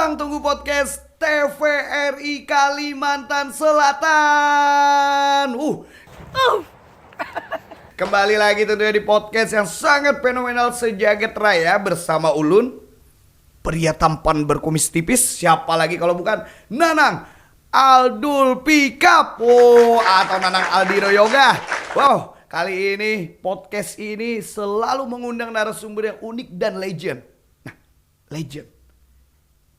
Ruang Tunggu Podcast TVRI Kalimantan Selatan. Kembali lagi tentunya di podcast yang sangat fenomenal sejagat raya bersama Ulun, pria tampan berkumis tipis. Siapa lagi kalau bukan Nanang Aldul Pikapo atau Nanang Aldino Yoga. Wow, kali ini podcast ini selalu mengundang narasumber yang unik dan legend. Nah, legend.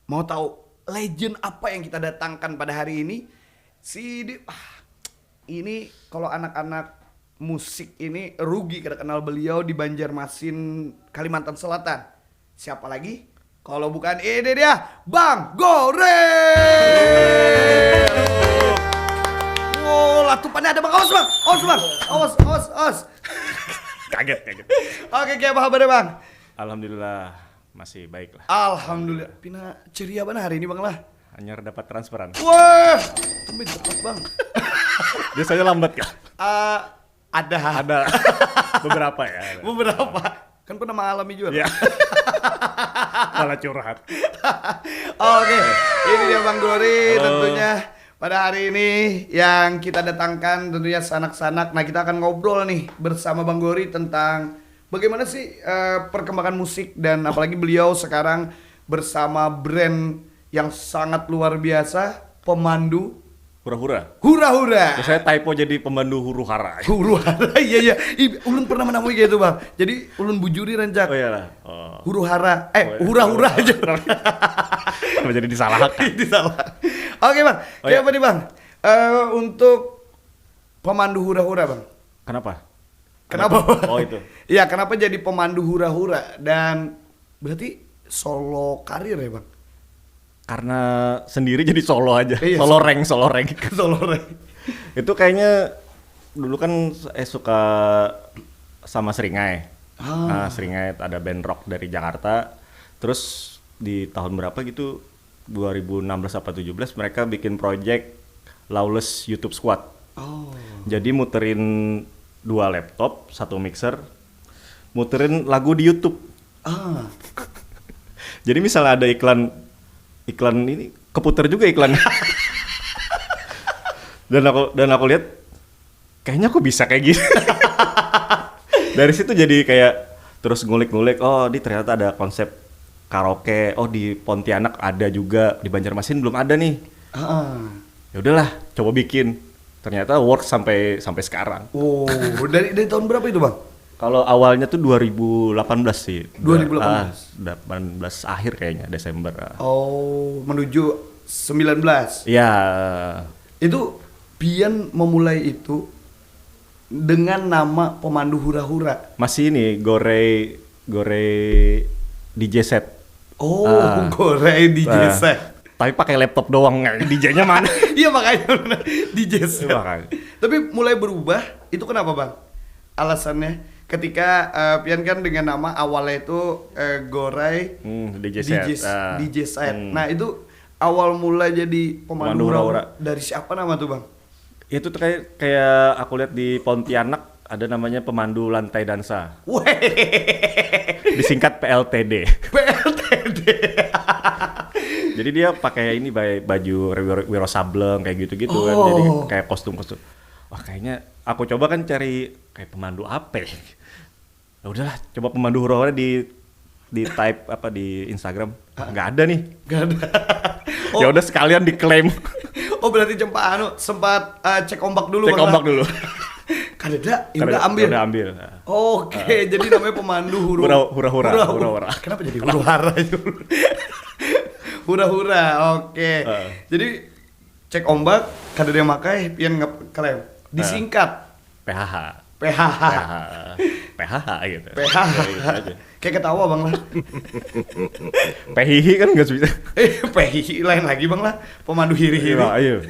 Mau tahu legend apa yang kita datangkan pada hari ini? Ini kalau anak-anak musik ini rugi karena kenal beliau di Banjarmasin, Kalimantan Selatan. Siapa lagi? Kalau bukan ini dia, Bang Goreng. Wow, latupannya ada Bang. Awas Bang, awas. Kaget. Oke, kayak apa kabarnya Bang? Alhamdulillah masih baik lah. Alhamdulillah. Pina ceria banget hari ini Bang lah. Hanya dapat transferan. Wah, tumben cepat Bang. Biasanya lambat kah? Ada Beberapa ya. beberapa. Kan pernah mengalami juga. Iya. Malah curhat. Oke, ini dia Bang Gori. Halo. Tentunya pada hari ini yang kita datangkan tentunya sanak-sanak. Nah, kita akan ngobrol nih bersama Bang Gori tentang bagaimana sih perkembangan musik dan apalagi beliau sekarang bersama brand yang sangat luar biasa, pemandu Hura-hura. hura-hura. Terus saya typo jadi pemandu huru-hara. Huru-hara, iya. Ulun pernah menemui kayak itu Bang. Jadi ulun bujuri rencak. Oh iyalah. Oh. Huru-hara, Oh, iya. hura-hura aja. Kenapa jadi disalahkan? Itu salah. Oke Bang, Oh, kayak iya. apa nih Bang? Untuk pemandu hura-hura Bang. Kenapa? Kenapa? Bang? Oh itu. Iya, kenapa jadi pemandu hura-hura? Dan berarti solo karir ya Bang? Karena sendiri jadi solo aja. Iya, Solo rank. Solo Itu kayaknya dulu kan saya suka sama Seringai. Nah, Seringai ada band rock dari Jakarta. Terus di tahun berapa gitu 2016 apa 17 mereka bikin project Lawless YouTube Squad. Oh. Jadi muterin 2 laptop, 1 mixer, muterin lagu di YouTube. Jadi misalnya ada iklan ini keputer juga iklannya. dan aku lihat kayaknya aku bisa kayak gini. Dari situ jadi kayak terus ngulik-ngulik, oh di ternyata ada konsep karaoke, oh di Pontianak ada juga, di Banjarmasin belum ada nih. Ya udahlah, coba bikin. Ternyata work sampai sekarang. Oh, dari tahun berapa itu Bang? Kalau awalnya tuh 2018 sih. 2018. 18 akhir kayaknya, Desember. Oh, menuju 19. Iya. Itu Pian memulai itu dengan nama pemandu hura-hura. Masih ini Gore DJ set. Oh, Goreng DJ set. Tapi pakai laptop doang, DJ-nya mana? Iya makanya DJ set. Iya, makanya. Tapi mulai berubah, itu kenapa Bang? Alasannya ketika Pian kan dengan nama awalnya itu Gorai DJ set. DJ set. Nah, itu awal mula jadi pemandu hura-hura. Dari siapa nama tuh Bang? Itu tuh kayak aku lihat di Pontianak ada namanya pemandu lantai dansa. Weh, Disingkat PLTD. PLTD. Jadi dia pakai ini baju Wiro Sableng kayak gitu-gitu kan. Jadi kayak kostum-kostum. Wah, kayaknya aku coba kan cari kayak pemandu apa ya. Ya udahlah, coba pemandu hura-hura di type apa di Instagram. Nggak ada nih. Gak ada. Ya udah sekalian diklaim. Oh, berarti sempat cek ombak dulu. Cek Bang. ombak dulu. Kadeda, ya udah ambil. Udah ambil. Oke, jadi namanya pemandu Hura-hura. Kenapa jadi hura-hara itu? Hura-hura, oke. Jadi cek ombak, kadeda makai, pian ngeklaim. Disingkat PHH. PHH. PHH gitu. PHH. Gitu aja. Kayak ketawa Bang lah. PHH kan nggak bisa. PHI lain lagi Bang lah. Pemandu hiri-hiri. Ayo.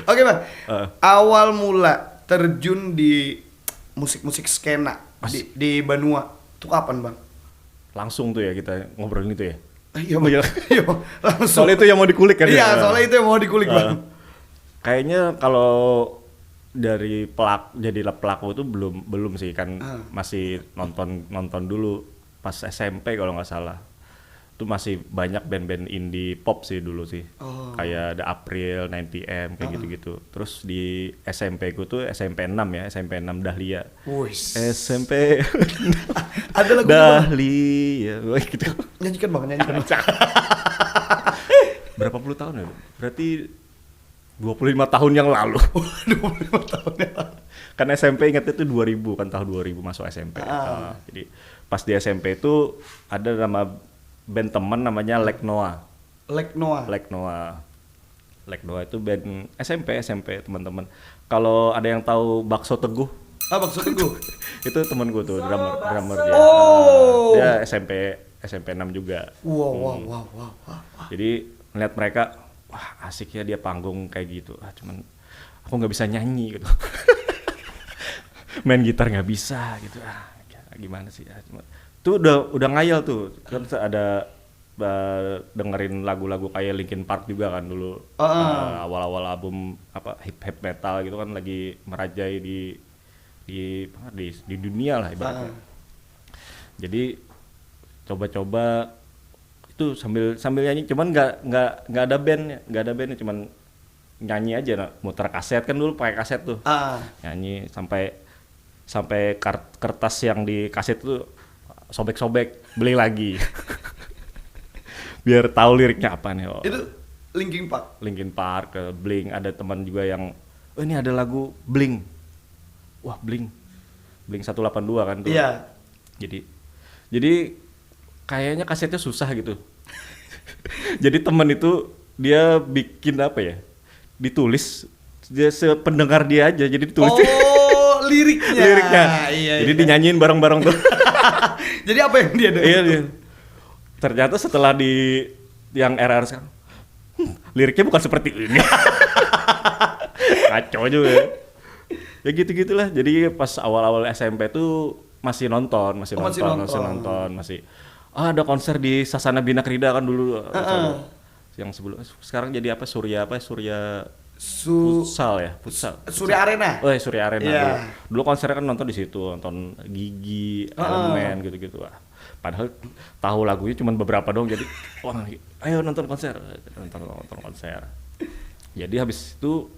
Oke Bang, awal mula terjun di musik-musik skena di Banua itu kapan Bang? Langsung tuh ya kita ngobrolin itu ya. Iya Bang. Iya, langsung. Soalnya itu yang mau dikulik kan Iya, ya. soalnya itu yang mau dikulik Bang. Kayaknya kalau dari pelaku itu belum sih kan masih nonton dulu pas SMP kalau nggak salah. Itu masih banyak band-band indie pop sih dulu sih. Oh. Kayak ada April, 90M kayak gitu-gitu. Terus di SMP ku tuh SMP 6 ya, SMP 6 Dahlia. Wis. SMP Ada lagu Bang. Dahlia gitu. Nyanyikan Bang, nyanyikan. Bang. Berapa puluh tahun ya? Berarti 25 tahun yang lalu. 25 tahun ya. Kan SMP ingatnya itu 2000 kan, tahun 2000 masuk SMP. Jadi pas di SMP itu ada nama band teman namanya Lek Noah. Lek Noah. Lek Noah. Lek Noah itu band SMP teman-teman. Kalau ada yang tahu Bakso Teguh, Bakso Teguh. itu temen gue tuh drummer dia. Oh. Dia SMP 6 juga. Wow. Jadi melihat mereka, wah asik ya dia panggung kayak gitu. Cuman aku nggak bisa nyanyi gitu. Main gitar nggak bisa gitu. Gimana sih? Cuma tuh udah ngayal tuh. Terus ada dengerin lagu-lagu kayak Linkin Park juga kan dulu. Awal-awal album apa hip metal gitu kan lagi merajai di dunia lah ibaratnya. Jadi coba-coba itu sambil nyanyi, cuman nggak ada bandnya, cuman nyanyi aja, muter kaset kan dulu pakai kaset tuh, nyanyi sampai kertas yang di kaset tuh sobek-sobek, beli lagi biar tahu liriknya apa nih. Itu Linkin Park, Blink, ada teman juga yang ini ada lagu Blink, wah Blink 182 kan tuh. Iya. Jadi kayaknya kasetnya susah gitu. Jadi teman itu dia bikin apa ya? Ditulis dia sependengar dia aja, jadi ditulis. Oh, liriknya. Iya. Jadi dinyanyiin bareng-bareng tuh. Jadi apa yang dia dengar? Iya. Ternyata setelah di yang era sekarang, liriknya bukan seperti ini. Kacau juga. Ya gitu-gitulah. Jadi pas awal-awal SMP tuh masih nonton. Ada konser di Sasana Bina Krida kan dulu. Yang sebelum sekarang jadi apa? Surya Futsal ya? Surya Arena. Oh, Surya Arena. Yeah. Dulu konsernya kan nonton di situ, nonton Gigi, Elemen gitu-gitu. Padahal tahu lagunya cuma beberapa dong, jadi wah ayo nonton konser. Jadi habis itu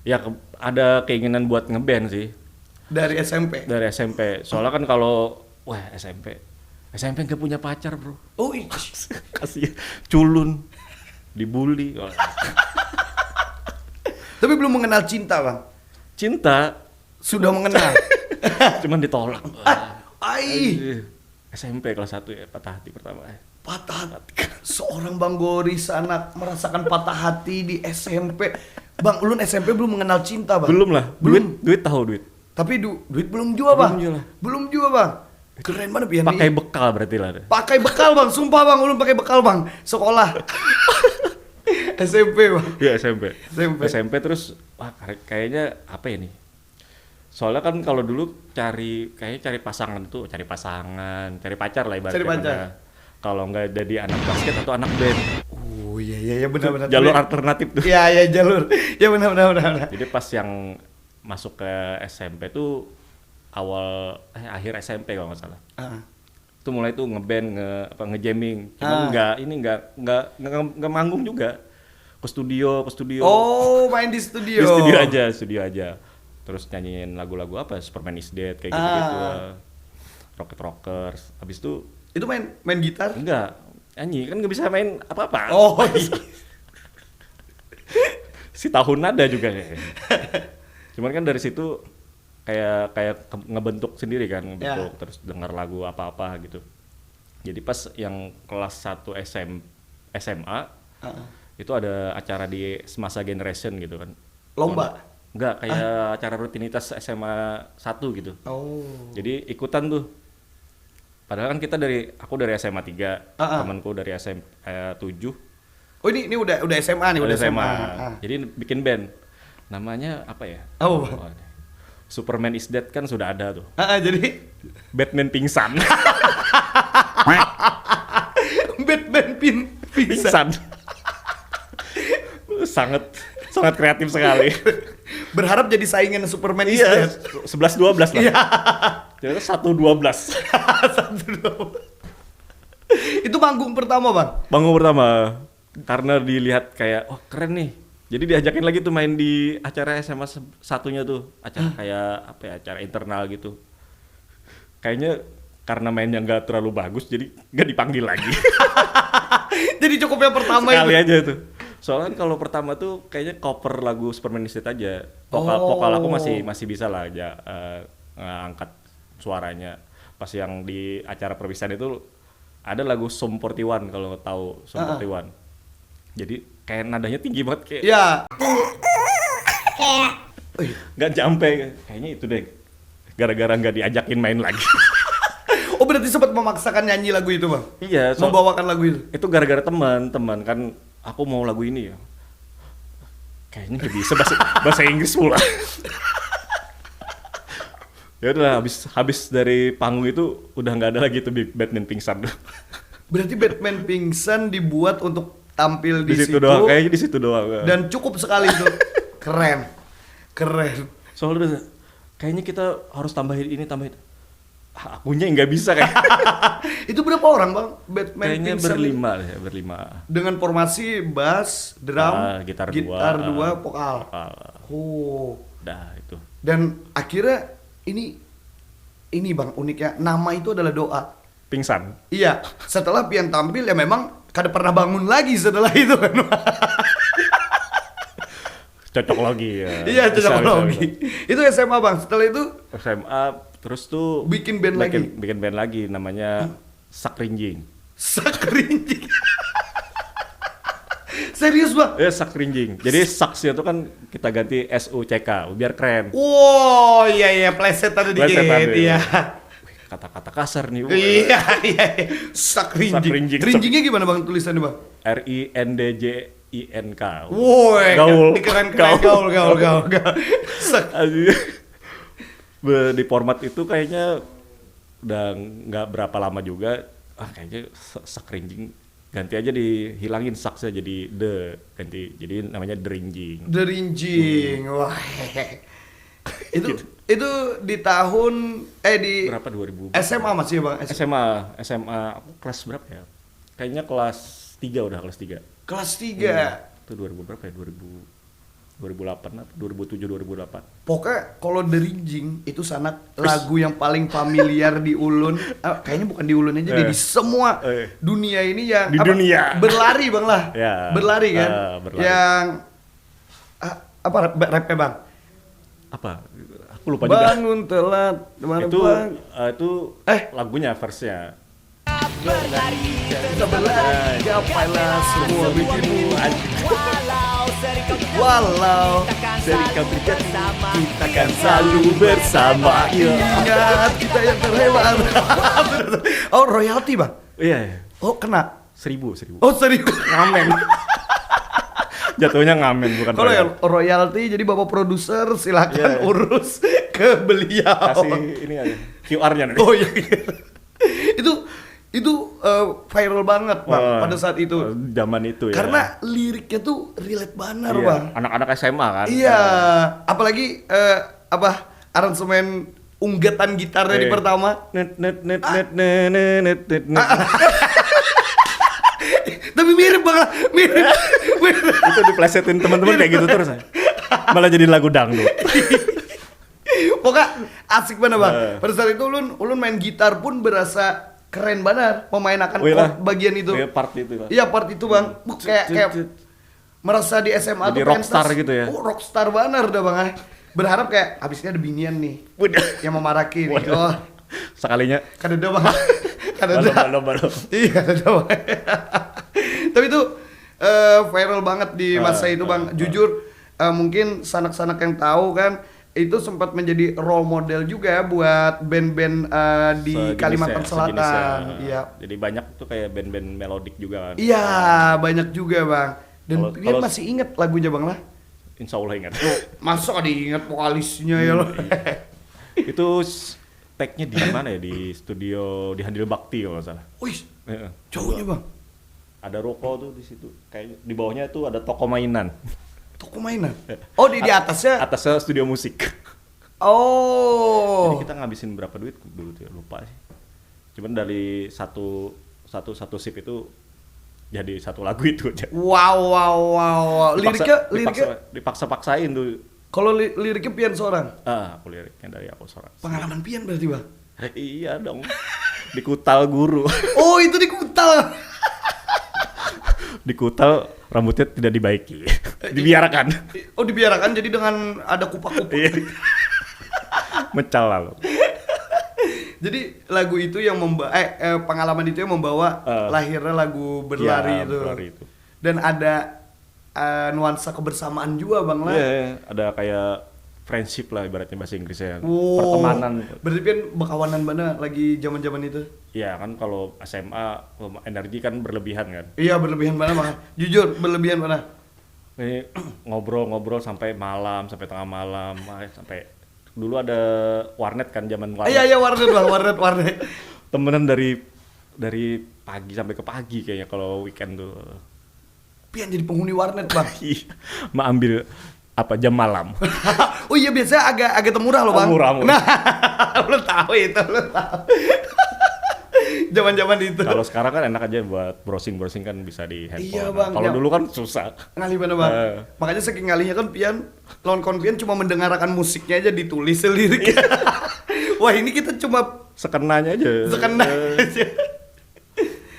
ya ada keinginan buat ngeband sih. Dari SMP. Soalnya kan kalau SMP nggak punya pacar, bro. Oh, Kasih culun, dibully. Tapi belum mengenal cinta, Bang. Cinta Sudah mengenal. cuman ditolak. SMP kelas 1 ya, patah hati pertama. Patah hati. Seorang Bang Goris anak merasakan patah hati di SMP. Bang Ulun SMP belum mengenal cinta, Bang. Belum lah. Belum. Duit tahu duit. Tapi duit belum juga, Bang. Belum juga, Bang. Keren banget pian. Pakai bekal berarti lah. Pakai bekal, Bang. Sumpah, Bang, Ulun pakai bekal, Bang. Sekolah. SMP, Bang. Iya, SMP terus wah kayaknya apa ya nih? Soalnya kan kalau dulu cari pasangan, cari pacar lah ibaratnya. Cari pacar. Kalau nggak jadi anak basket atau anak band. Oh iya benar. Jalur alternatif tuh. Iya jalur. Ya benar. Jadi pas yang masuk ke SMP tuh akhir SMP kalau nggak salah. Itu mulai tuh ngeband, ngejamming. Cuman nggak manggung juga. Ke studio. Oh, main di studio. Di studio aja. Terus nyanyiin lagu-lagu apa? Superman is Dead kayak gitu-gitu. Rockers. Habis itu main gitar? Enggak. Nyanyi kan nggak bisa main apa-apa. Oh, iya. Si tahun nada juga ya. Cuman kan dari situ kayak ngebentuk sendiri kan, terus dengar lagu apa-apa gitu. Jadi pas yang kelas 1 SMA itu ada acara di Semasa Generation gitu kan. Lomba? Enggak, kayak acara rutinitas SMA 1 gitu. Oh. Jadi ikutan tuh. Padahal kan aku dari SMA 3, temanku dari SMA 7. Oh ini udah SMA nih, udah SMA. Jadi bikin band. Namanya apa ya? Oh. Superman is Dead kan sudah ada tuh. Jadi Batman pingsan. Batman pingsan. sangat kreatif sekali. Berharap jadi saingan Superman is Dead. 11-12 lah. Iya. Jadi 1-12. Itu panggung pertama bang. Panggung pertama karena dilihat kayak oh keren nih. Jadi diajakin lagi tuh main di acara SMA satunya tuh, acara kayak apa ya, acara internal gitu. Kayaknya karena mainnya nggak terlalu bagus jadi nggak dipanggil lagi. Jadi cukup yang pertama Sekali itu. aja tuh. Soalnya kalau pertama tuh kayaknya cover lagu Superman Instead aja. Vokal aku masih bisa lah aja ngangkat suaranya. Pas yang di acara perpisahan itu ada lagu Sum 41 kalau tahu Sum 41. Jadi kayak nadanya tinggi banget kayak Ya. nggak nyampe. Kayaknya itu deh. Gara-gara nggak diajakin main lagi. Oh berarti sempat memaksakan nyanyi lagu itu bang? Iya. Membawakan lagu itu? Itu gara-gara teman kan aku mau lagu ini ya. Kayaknya nggak bisa bahasa Inggris pula. Ya udah habis dari panggung itu udah nggak ada lagi tuh Batman pingsan. Berarti Batman pingsan dibuat untuk tampil Di di situ doang, kayaknya di situ doang. Dan cukup sekali itu. Keren. Soalnya udah, kayaknya kita harus tambahin ini tambahin. Akunya nggak bisa kayak. Itu berapa orang bang? Batman Kayaknya pingsan berlima. dengan formasi bass, drum, Gitar dua, vokal. Vokal. Oh. Dah itu. Dan akhirnya ini bang uniknya nama itu adalah doa. Pingsan. Iya. Setelah Pian tampil ya memang kada pernah bangun lagi setelah itu kan. Cocok lagi ya. Iya cocok Bisa. lagi. Itu SMA bang. Setelah itu SMA terus tuh bikin band lagi namanya Sakrinjing. Sakrinjing. Serius bang? Sakrinjing. Jadi saksnya itu kan kita ganti SUCK biar keren. Wow, iya plesetan dikit. Plesetan, Iya. Kata-kata kasar nih. Iya. Sakrinjing. Sakrinjing. Rinjingnya gimana bang tulisannya bang? RINDJINK. Woi, Gaul. keren gaul. Di format itu kayaknya udah nggak berapa lama juga. Kayaknya Sakrinjing ganti aja dihilangin saksnya jadi ganti jadi namanya Derinjing. Derinjing. Wah. Itu di tahun di Berapa 2000? SMA masih ya bang? SMA aku kelas berapa ya? Kayaknya kelas 3 udah kelas 3. Kelas 3. Itu 2000 berapa ya? 2008 apa 2007 2008. Pokoknya kalau Derinjing itu sangat lagu yang paling familiar di Ulun. Kayaknya bukan di Ulun aja deh, di semua dunia ini yang di dunia berlari bang lah. Ya, berlari kan. berlari. Yang apa rapnya bang? Apa? Aku lupa juga. Bangun telat. Itu lagunya verse-nya. Kita berlari, gapailah semua bikinmu. Walau Dari kau terjadi, kita akan selalu bersama. ingat kita yang terhebat. Oh royalti bang? Iya. Oh kena? 1000. Oh serius? Ngamen. Jatuhnya ngamen bukan. Kalau yang royalti jadi bapak produser silakan urus ke beliau. Kasih ini aja QR-nya nih. Oh iya. itu viral banget bang pada saat itu. Zaman itu ya. Karena liriknya tuh relate banget iya, bang. anak-anak SMA kan. Iya. Apalagi aransemen unggatan gitarnya di pertama. Net. Tapi mirip banget, mirip. Itu diplesetin teman-teman kayak gitu terus. Malah jadi lagu dangdut. Pokoknya asik banget bang. Pada saat itu ulun main gitar pun berasa keren banget memainkan chord bagian itu. Iya part itu. Iya part itu bang. Kayak merasa di SMA jadi tuh rockstar gitu ya. Oh rockstar banget udah bang. Berharap kayak abisnya ada binian nih. Yang memarahi nih. Oh sekalinya. kan ada bang. Kan ada. Balon. Iya ada bang. Tapi itu viral banget di masa itu bang. Jujur mungkin sanak-sanak yang tahu kan itu sempat menjadi role model juga buat band-band di Kalimantan Selatan. Iya. Jadi banyak tuh kayak band-band melodik juga kan. Iya banyak juga bang. Dan dia masih inget lagunya bang lah. Insya Allah ingat. Masa diingat vokalisnya ya loh. Itu tag-nya di mana ya? Di studio di Handil Bakti kalau nggak salah. Wih, jauhnya bang. Ada rokok tuh di situ. Kayak di bawahnya tuh ada toko mainan. Toko mainan? Oh di atasnya? Atasnya studio musik. Oh. Jadi kita ngabisin berapa duit dulu tuh ya, lupa sih. Cuman dari satu satu sip itu jadi satu lagu itu aja. Wow. Liriknya Dipaksa-paksain tuh. kalau liriknya Pian seorang. Aku liriknya dari aku seorang. Pengalaman Pian berarti, Bang. Iya dong. Dikutal guru. Oh, itu di Kutal. Dikutal rambutnya tidak dibaiki. Dibiarkan. Oh, dibiarkan jadi dengan ada kupak-kupak. Iya. Mecal lalu. Jadi lagu itu yang pengalaman itu yang membawa lahirnya lagu Berlari, Ya, itu. Berlari itu. Dan ada nuansa kebersamaan juga, Bang lah. Iya, ada kayak friendship lah ibaratnya bahasa Inggrisnya. Wow. Pertemanan. Berarti Pian bekawanan mana lagi zaman-zaman itu? Iya kan kalau SMA energi kan berlebihan kan. Iya, berlebihan mana, Bang? Jujur, berlebihan mana? Ini ngobrol-ngobrol sampai malam, sampai tengah malam, sampai dulu ada warnet kan zaman warnet. Iya, warnet, Bang, warnet. Temenan dari pagi sampai ke pagi kayaknya kalau weekend tuh. Pian jadi penghuni warnet, Bang. Iya, mau ambil jam malam. Oh iya, biasanya agak temurah loh, Bang. Murah. Nah, lu tahu itu, lu tahu. Zaman-zaman itu. Kalau sekarang kan enak aja buat browsing kan bisa di handphone. Iya, Bang. Kalau Ya. dulu kan susah. Ngalih mana, Bang? Makanya saking ngalihnya kan Pian, lawan Pian cuma mendengarkan musiknya aja ditulis liriknya. Wah, ini kita cuma Sekenanya aja. sekena aja.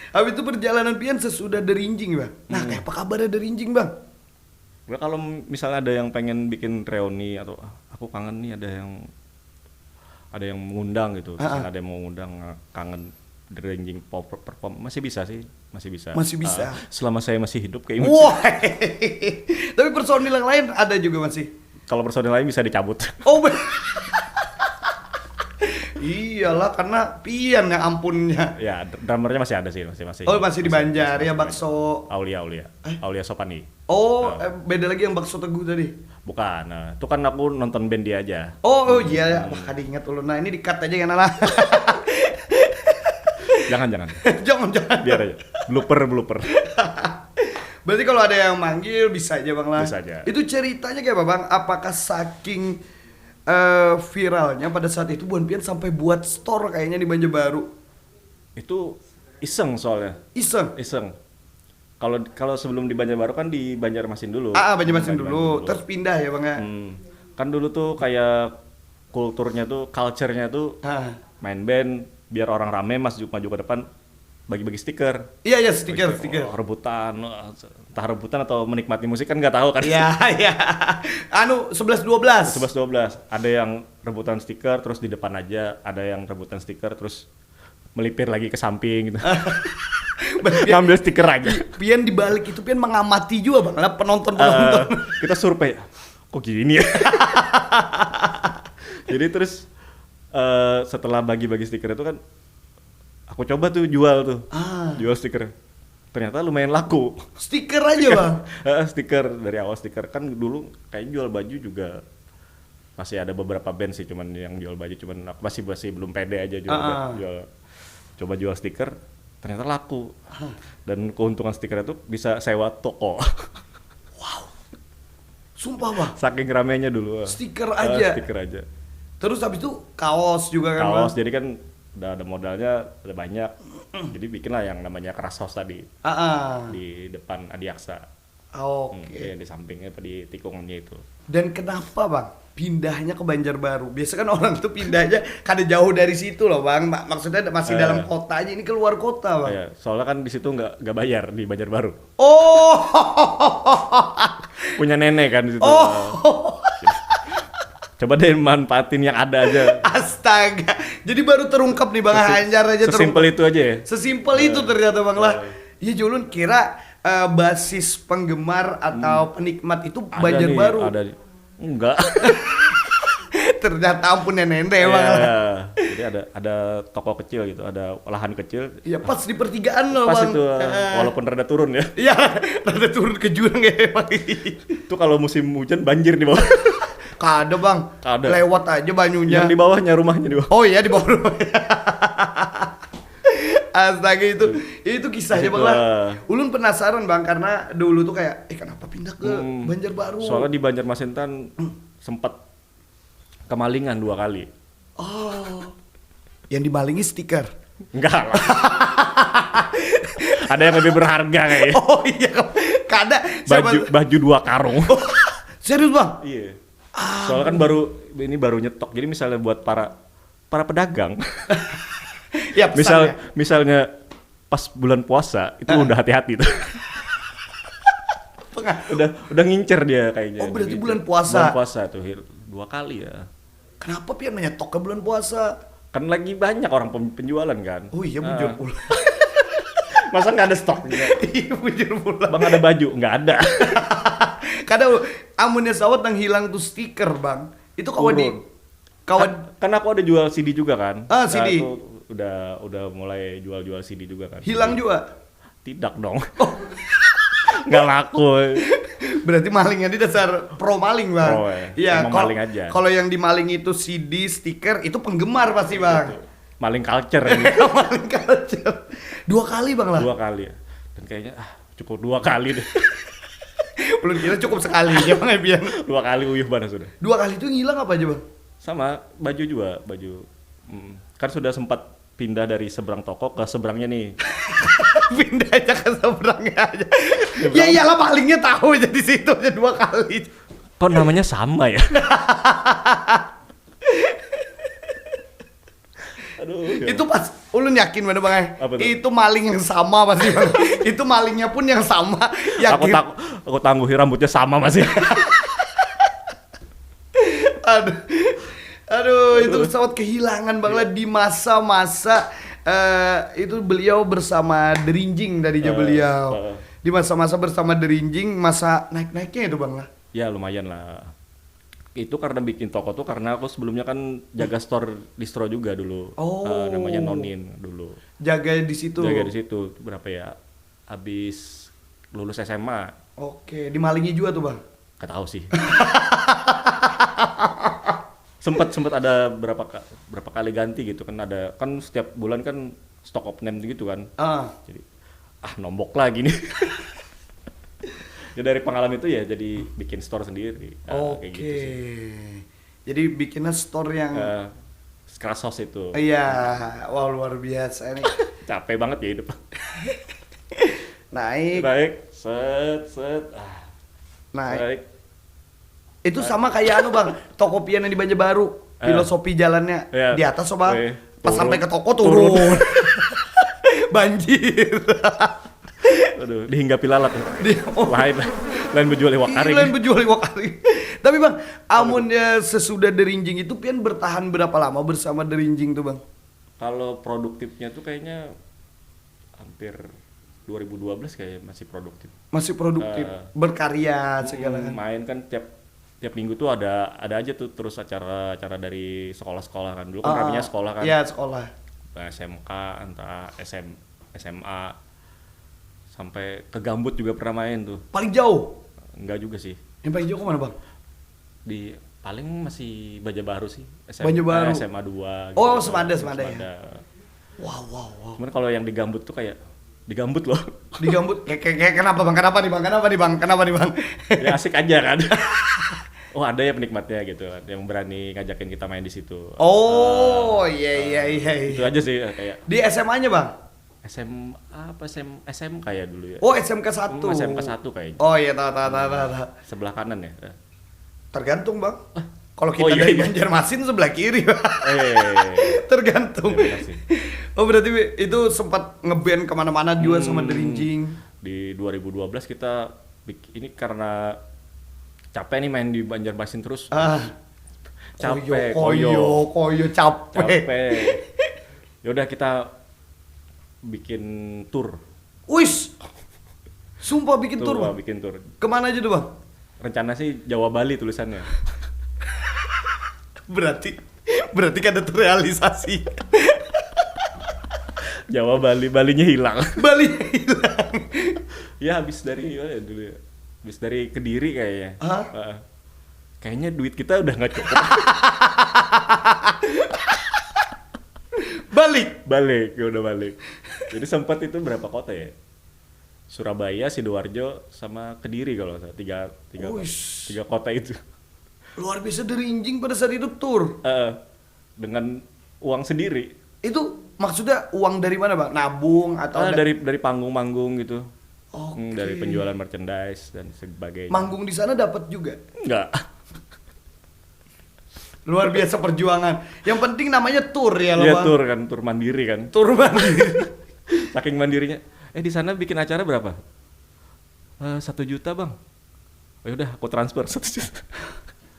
Habis itu perjalanan Pian sesudah Derinjing, Bang. Nah, kayak apa kabarnya Derinjing, Bang? Nah, kalau misalnya ada yang pengen bikin reuni atau aku kangen nih ada yang mengundang gitu, misalnya ada yang mau ngundang kangen Derinjing perform masih bisa sih, masih bisa. Masih bisa. Selama saya masih hidup kayaknya. Wah. Tapi personil yang lain ada juga masih. Kalau personil lain bisa dicabut. Oh. Iyalah, karena Pian yang ampunnya. Ya, drummernya masih ada sih, masih. Oh, masih di Banjar ya, Bakso. Aulia Sopani. Oh, beda lagi yang Bakso Teguh tadi. Bukan, nah, itu kan aku nonton band dia aja. Oh iya, wah diingat dulu. Nah, ini di-cut aja kan lah. Jangan. Jangan. Biar aja. Blooper. Berarti kalau ada yang manggil bisa aja, Bang lah. Bisa aja. Itu ceritanya kayak apa, Bang? Apakah saking viralnya pada saat itu Buan Pian sampai buat store kayaknya di Banjarbaru? Itu iseng soalnya. Iseng. Kalau sebelum di Banjarbaru kan di Banjarmasin dulu. Banjarmasin dulu. Terus pindah ya, Bang ya. Kan dulu tuh kayak kulturnya tuh, culture-nya tuh main band biar orang rame maju ke depan bagi-bagi stiker. Iya, stiker. Rebutan, entah rebutan atau menikmati musik kan nggak tahu kan. Iya. 11-12. 11-12. Ada yang rebutan stiker terus di depan aja, ada yang rebutan stiker terus melipir lagi ke samping gitu. Ngambil stiker aja. Pian di balik itu Pian mengamati juga, Bang, lah penonton. Kita survei. Kok gini ya? Jadi terus setelah bagi-bagi stiker itu kan aku coba tuh jual stiker. Ternyata lumayan laku. Stiker aja, Bang. Stiker dari awal stiker kan dulu kayak jual baju juga masih ada beberapa band sih cuman yang jual baju cuman aku masih belum pede aja coba jual stiker ternyata laku. Dan keuntungan stiker itu bisa sewa toko. Wow. Sumpah, Bang. Saking ramenya dulu. Stiker aja. Terus habis itu kaos juga kan, Bang? Bang? Jadi kan udah ada modalnya, udah banyak. Jadi bikinlah yang namanya Keras House tadi. Di depan Adiaksa. Oke. Di sampingnya di tikungannya itu. Dan kenapa, Bang, pindahnya ke Banjarbaru? Biasa kan orang tuh pindahnya kada jauh dari situ loh, Bang. Maksudnya masih dalam kota aja, ini keluar kota, Bang. Iya, soalnya kan di situ nggak bayar di Banjarbaru. Oh. Punya nenek kan di situ. Oh. Coba deh manfaatin yang ada aja. Astaga. Jadi baru terungkap nih, Bang Hanjar aja. Sesimpel itu aja ya? Sesimpel itu ternyata, Bang lah. Iya, Julun kira basis penggemar atau penikmat itu Banjarbaru. Ada. Enggak. Ternyata ampun nenek, Bang. Jadi ada toko kecil gitu, ada lahan kecil. Iya, pas di pertigaan loh, pas Bang. Itu walaupun rada turun ya. Iya, rada turun ke jurang ya, Bang. Itu kalau musim hujan banjir di bawah. Kada, Bang. Kada. Lewat aja banyunya. Yang di bawahnya rumahnya di bawah. Oh iya, di bawah rumahnya. Astaga, itu kisahnya, Bang lah. Ulun penasaran, Bang, karena dulu tuh kayak kenapa pindah ke Banjarbaru? Soalnya di Banjarmasin sempat kemalingan 2 kali. Oh. Yang dimalingi stiker. Enggak lah. Ada yang lebih berharga kayaknya. Oh iya, kada Baju 2 karung. Oh, serius bang? Iya. Soalnya kan baru nyetok. Jadi misalnya buat para pedagang, Ya pesannya. misalnya pas bulan puasa itu udah hati-hati tuh. udah ngincer dia kayaknya. Oh, berarti Ngincer. bulan puasa. Bulan puasa tuh 2 kali ya. Kenapa pian menyetok ke bulan puasa? Kan lagi banyak orang penjualan kan. Oh iya, Nah, bujur pula. Masa nggak ada stok? Iya, bujur pula. Bang ada baju? Nggak ada. Kadang amunnya sawat yang hilang tuh stiker bang. Itu kawan di Turun. kawan. Kan aku ada jual CD juga kan. Ah, CD. Nah, itu udah mulai jual CD juga kan. Hilang juga. Tidak dong. Nggak laku. Berarti malingnya di dasar pro maling bang. Pro, ya. Iya. Emang maling aja. Kalau yang dimaling itu CD, stiker, itu penggemar pasti bang. Maling culture ini. Maling culture. 2 kali bang lah. 2 kali ya. Dan kayaknya cukup 2 kali deh. Belum kira cukup sekali ya bang Ebian. 2 kali uyuh banget sudah. 2 kali itu ngilang apa aja bang? Sama baju juga, baju. Kan sudah sempat pindah dari seberang toko ke seberangnya nih. Pindah aja ke seberangnya aja. Ya iyalah malingnya tahu aja di situ aja 2 kali. Kok namanya sama ya? Aduh. Ya. Itu pas ulun yakin mana bang Apa tuh? itu maling yang sama pasti bang. Itu malingnya pun yang sama. Yakin. Aku tangguhi rambutnya sama masih. Aduh. Aduh, itu pesawat kehilangan bang lah di masa-masa itu beliau bersama Derinjing tadinya beliau. Di masa-masa bersama Derinjing, masa naik-naiknya itu bang lah. Ya lumayan lah. Itu karena bikin toko tuh karena aku sebelumnya kan jaga store distro juga dulu. Oh. Namanya Nonin dulu. Jaga di situ. Jaga di situ berapa ya? Habis lulus SMA. Oke, dimalingi juga tuh bang. Gak tahu sih. Sempat ada berapa kali ganti gitu kan, ada kan setiap bulan kan stock of name gitu kan. Jadi nombok lagi nih. Ya dari pengalaman itu ya jadi bikin store sendiri. Kayak gitu sih. Jadi bikinnya store yang Scratch House itu. iya, wow luar biasa ini. Capek banget ya hidup. Naik. Set. Naik. Naik. Itu sama kayak anu bang, toko pian yang di Banjarbaru, filosofi jalannya Iya. di atas coba, pas Turun. sampai ke toko turun. Banjir. Aduh, dihinggapi lalat. Oh. Lain berjual iwak kari. Lain berjual iwak kari. Tapi bang, amunnya sesudah Derinjing itu pian bertahan berapa lama bersama Derinjing tuh bang? Kalau produktifnya tuh kayaknya hampir 2012 kayak masih produktif. Masih produktif, berkarya segala kan. Main kan tiap minggu tuh ada aja tuh terus acara dari sekolah-sekolah kan. Dulu kan namanya sekolah kan. Iya, sekolah. SMK, entah SMA sampai ke Gambut juga pernah main tuh. Paling jauh? Enggak juga sih. Yang paling jauh kemana bang? Di paling masih Banjarbaru sih. Banjarbaru. SMA 2 gitu. Oh, Semada ya. Wow. Cuman kalau yang di Gambut tuh kayak di Gambut loh. Di Gambut kayak kenapa bang? Kenapa nih bang? Ya asik aja kan. Oh ada ya penikmatnya gitu yang berani ngajakin kita main di situ. Oh iya. Itu aja sih kayak Di SMA-nya bang? SMK ya dulu ya. Oh SMK 1. SMK 1 kayaknya. Oh iya tahu. Sebelah kanan ya. Tergantung bang. Kalau kita iya, dari iya. Banjarmasin sebelah kiri bang. Tergantung. Iya, benar sih. Oh berarti itu sempat ngeband kemana-mana juga sama Derinjing. Di 2012 kita ini karena capek nih main di Banjarmasin terus. Capek, Koyo capek. Yaudah kita bikin tour. Wis. Sumpah bikin tour. Bang? Bikin tour. Kemana aja tuh bang? Rencana sih Jawa Bali tulisannya. Berarti kan ada terrealisasi. Jawa Balinya hilang. Bali hilang. Ya habis dari mana ya dulu ya? Habis dari Kediri kayaknya. Kayaknya duit kita udah nggak cukup. Balik, udah balik. Jadi sempat itu berapa kota ya? Surabaya, Sidoarjo, sama Kediri kalau nggak salah. Tiga kota itu. Luar biasa Derinjing pada saat itu tour. Dengan uang sendiri. Itu Maksudnya uang dari mana bang? Nabung atau Dari panggung-manggung gitu. Oke. Dari penjualan merchandise dan sebagainya. Manggung di sana dapat juga. Enggak. Luar biasa perjuangan. Yang penting namanya tour ya loh Iya bang. tur mandiri kan. Tour mandiri. Saking mandirinya. Di sana bikin acara berapa? 1 juta bang. Oh yaudah aku transfer 1 juta.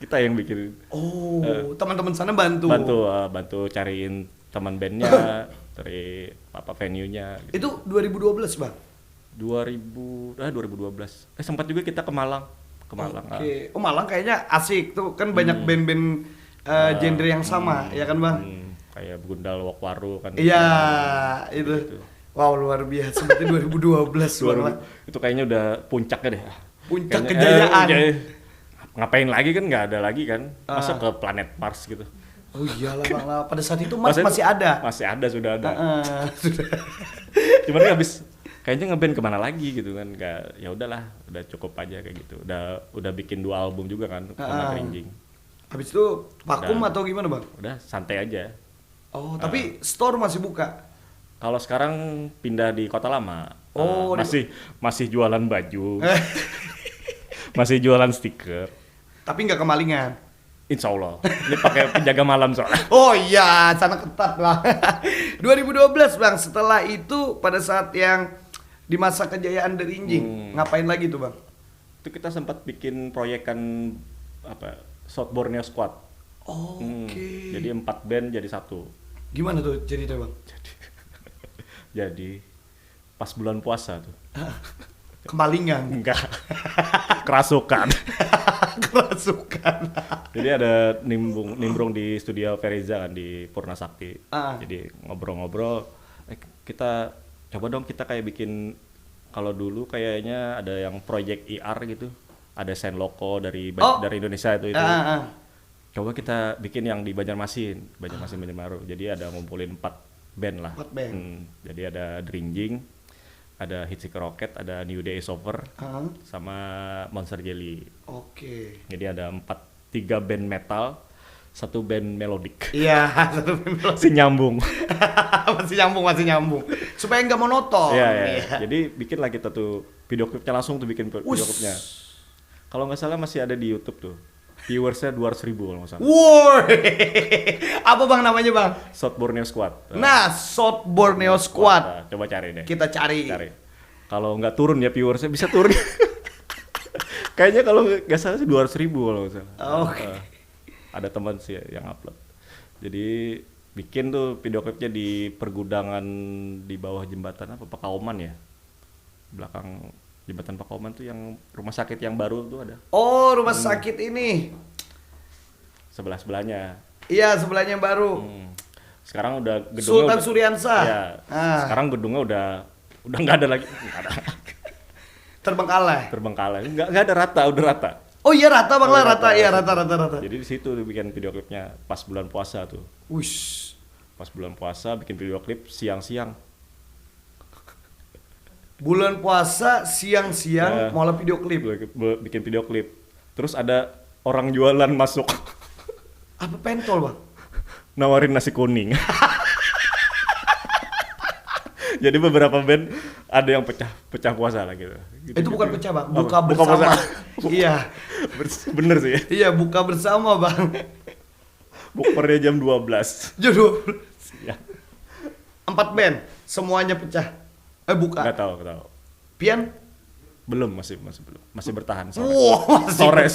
Kita yang bikin. Oh, teman-teman sana bantu. Bantu cariin teman bandnya, dari venue-nya. Gitu. Itu 2012 bang. 2012. Sempat juga kita ke Malang. Oke. Oh Malang kayaknya asik tuh kan banyak band-band genre yang sama ya kan bang? Kayak Gundal Wokwaru kan. Iya itu. Gitu. Wow luar biasa. Berarti 2012 bang. Itu kayaknya udah puncaknya deh. Puncak Kayaknya, kejayaan. Ngapain lagi kan nggak ada lagi kan. Masa ke planet Mars gitu. Oh iyalah bang lah. Pada saat itu masih ada. Masih ada, sudah ada. Sudah. Cuman kan habis kayaknya ngeband kemana lagi gitu kan. Nggak, ya udahlah, udah cukup aja kayak gitu. Udah bikin 2 album juga kan sama Kerinjing. Habis itu vakum atau gimana bang? Udah santai aja. Oh tapi store masih buka? Kalau sekarang pindah di Kota Lama. Oh, masih jualan baju. Masih jualan stiker. Tapi nggak kemalingan? Insya Allah. Ini pakai penjaga malam soalnya. Oh iya, sana ketat lah. 2012 bang, setelah itu pada saat yang di masa kejayaan The Rinjing, ngapain lagi tuh bang? Itu kita sempat bikin proyekan South Borneo Squad. Oke. Jadi 4 band jadi 1. Gimana tuh ceritanya bang? Jadi pas bulan puasa tuh. Kemalingan. Enggak. Kerasukan. Kerasukan. Jadi ada nimbrung di studio Feriza kan di Purna Sakti. Jadi ngobrol-ngobrol, kita coba dong kita kayak bikin, kalau dulu kayaknya ada yang project IR gitu, ada Sen Loko dari Indonesia itu. Coba kita bikin yang di Banjarmasin Banjarbaru. Jadi ada ngumpulin 4 band lah. 4 band. Jadi ada Drinjing, ada Hitseeker Rocket, ada New Day Is Over, sama Monster Jelly. Oke. Jadi ada 3 band metal, 1 band melodic. Iya, 1 band melodic. Masih nyambung. masih nyambung. Supaya nggak monoton. Iya. Jadi bikin lah kita tuh video klipnya, langsung tuh bikin video klipnya. Kalau nggak salah masih ada di YouTube tuh. Viewersnya 200.000 kalau nggak salah. Wow. Apa bang namanya bang? South Borneo Squad. Nah, South Borneo Squad. Nah, coba cari deh. Kita cari. Kalau nggak turun ya viewersnya, bisa turun. Kayaknya kalau nggak salah sih 200.000 kalau nggak salah. Oke. Ada teman sih yang upload. Jadi bikin tuh video klipnya di pergudangan di bawah jembatan Pakauman ya. Belakang jembatan Pakauman tuh yang rumah sakit yang baru tuh ada. Oh, rumah sakit ini. Sebelahnya. Iya, sebelahnya yang baru. Sekarang udah gedungnya Sultan Suryansa. Ya. Sekarang gedungnya udah nggak ada lagi. Nggak ada. Terbengkalai. Nggak ada rata, udah rata. Oh iya rata bang lah, rata. Iya rata. Jadi di situ bikin video klipnya pas bulan puasa tuh. Wush. Pas bulan puasa bikin video klip siang-siang. Bulan puasa siang-siang malah video klip. Bikin video klip. Terus ada orang jualan masuk. Apa pentol bang? Nawarin nasi kuning. Jadi beberapa band ada yang pecah puasa lah gitu. Itu bukan pecah bang, buka bersama. Iya. Bener sih. Iya, buka bersama bang. Bukbernya jam 12. Jam 12. Ya. 4 band, semuanya pecah. Buka. Nggak tahu. Pian? Belum, masih belum. Masih bertahan Sore.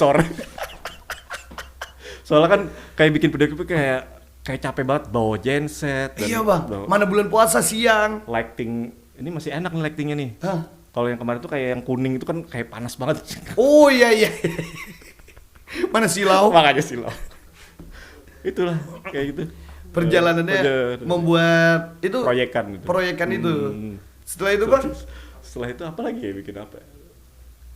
Soalnya kan kayak bikin video klip kayak capek banget bawa genset. Iya bang, mana bulan puasa siang. Lighting, ini masih enak nih lightingnya nih. Kalau yang kemarin tuh kayak yang kuning itu kan kayak panas banget. Oh iya. Mana silau? Makanya silau. Itulah kayak gitu. Perjalanannya membuat itu proyekan itu. Setelah itu bang? Setelah itu apa lagi ya, bikin apa?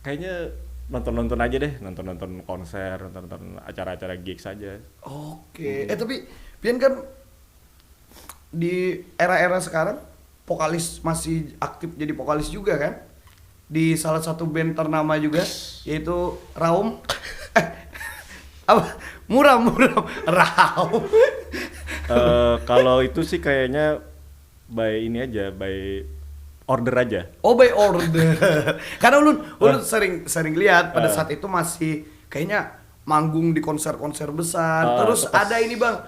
Kayaknya nonton aja deh, nonton konser, nonton acara-acara gigs aja. Oke. Tapi Pian kan di era-era sekarang vokalis masih aktif jadi vokalis juga kan? Di salah satu band ternama juga, yaitu Raum. Apa? Muram. Raum. Kalau itu sih kayaknya by ini aja, by order aja. Oh, by order. Karena ulun sering lihat pada saat itu masih kayaknya manggung di konser-konser besar. Terus ada ini bang,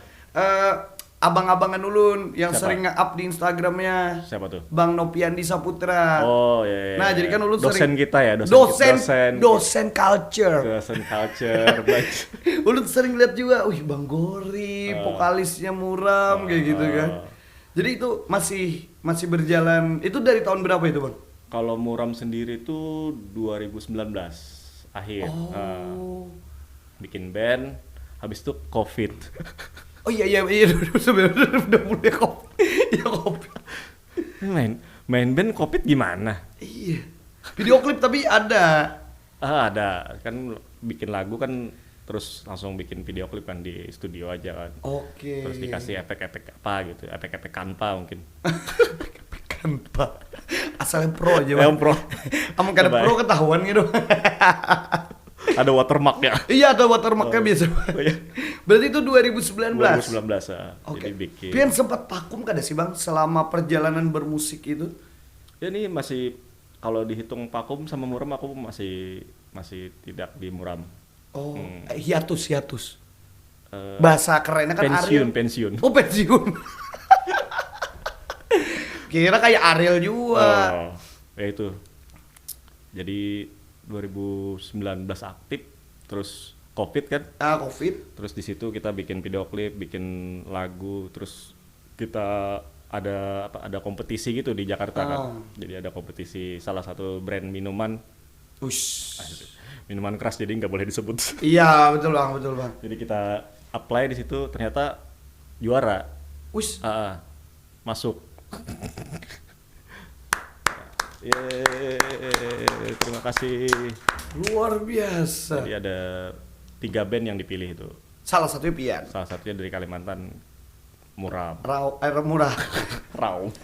abang-abangan ulun yang Siapa? sering nge-up di Instagramnya. Siapa tuh? Bang Nopiandi Saputra. Oh iya. Nah, jadi kan ulun dosen sering kita ya, dosen culture. Dosen culture. Baik. Ulun sering lihat juga, wih Bang Gori, vokalisnya muram kayak gitu kan. Jadi itu masih berjalan. Itu dari tahun berapa itu, Bang? Kalau muram sendiri tuh 2019 akhir. Oh. Bikin band, habis itu COVID. Oh iya sebenarnya udah mulai kopi. Ya kopi. main band COVID gimana? Iya. Video klip tapi ada. Ada kan, bikin lagu kan terus langsung bikin video klip kan di studio aja kan. Oke. Terus dikasih efek-efek apa gitu, efek-efek Canva mungkin. Kan Pak. Asalnya pro aja, Bang. Pro. Amun kada pro ketahuan gitu. Ada watermark ya. Iya, ada watermarknya biasa. Oh, iya. Berarti itu 2019. 2019 ya. Oke. Jadi bikin. Pian sempat vakum kada sih, Bang, selama perjalanan bermusik itu? Ya ini masih, kalau dihitung vakum sama muram aku masih tidak di muram. Oh, hiatus. Eh, Bahasa kerennya kan Ariel. pensiun. Oh, pensiun. Kira kayak Ariel juga. Oh, ya itu. Jadi 2019 aktif, terus COVID kan. COVID. Terus di situ kita bikin video klip, bikin lagu, terus kita ada kompetisi gitu di Jakarta kan. Jadi ada kompetisi salah satu brand minuman. Ush. Minuman keras, jadi nggak boleh disebut. Iya, betul Bang. Jadi kita apply di situ, ternyata juara. Ush. Masuk. Yeay, terima kasih. Luar biasa. Jadi ada 3 band yang dipilih itu. Salah satunya Pian. Salah satunya dari Kalimantan, Muram. Murah. Raum.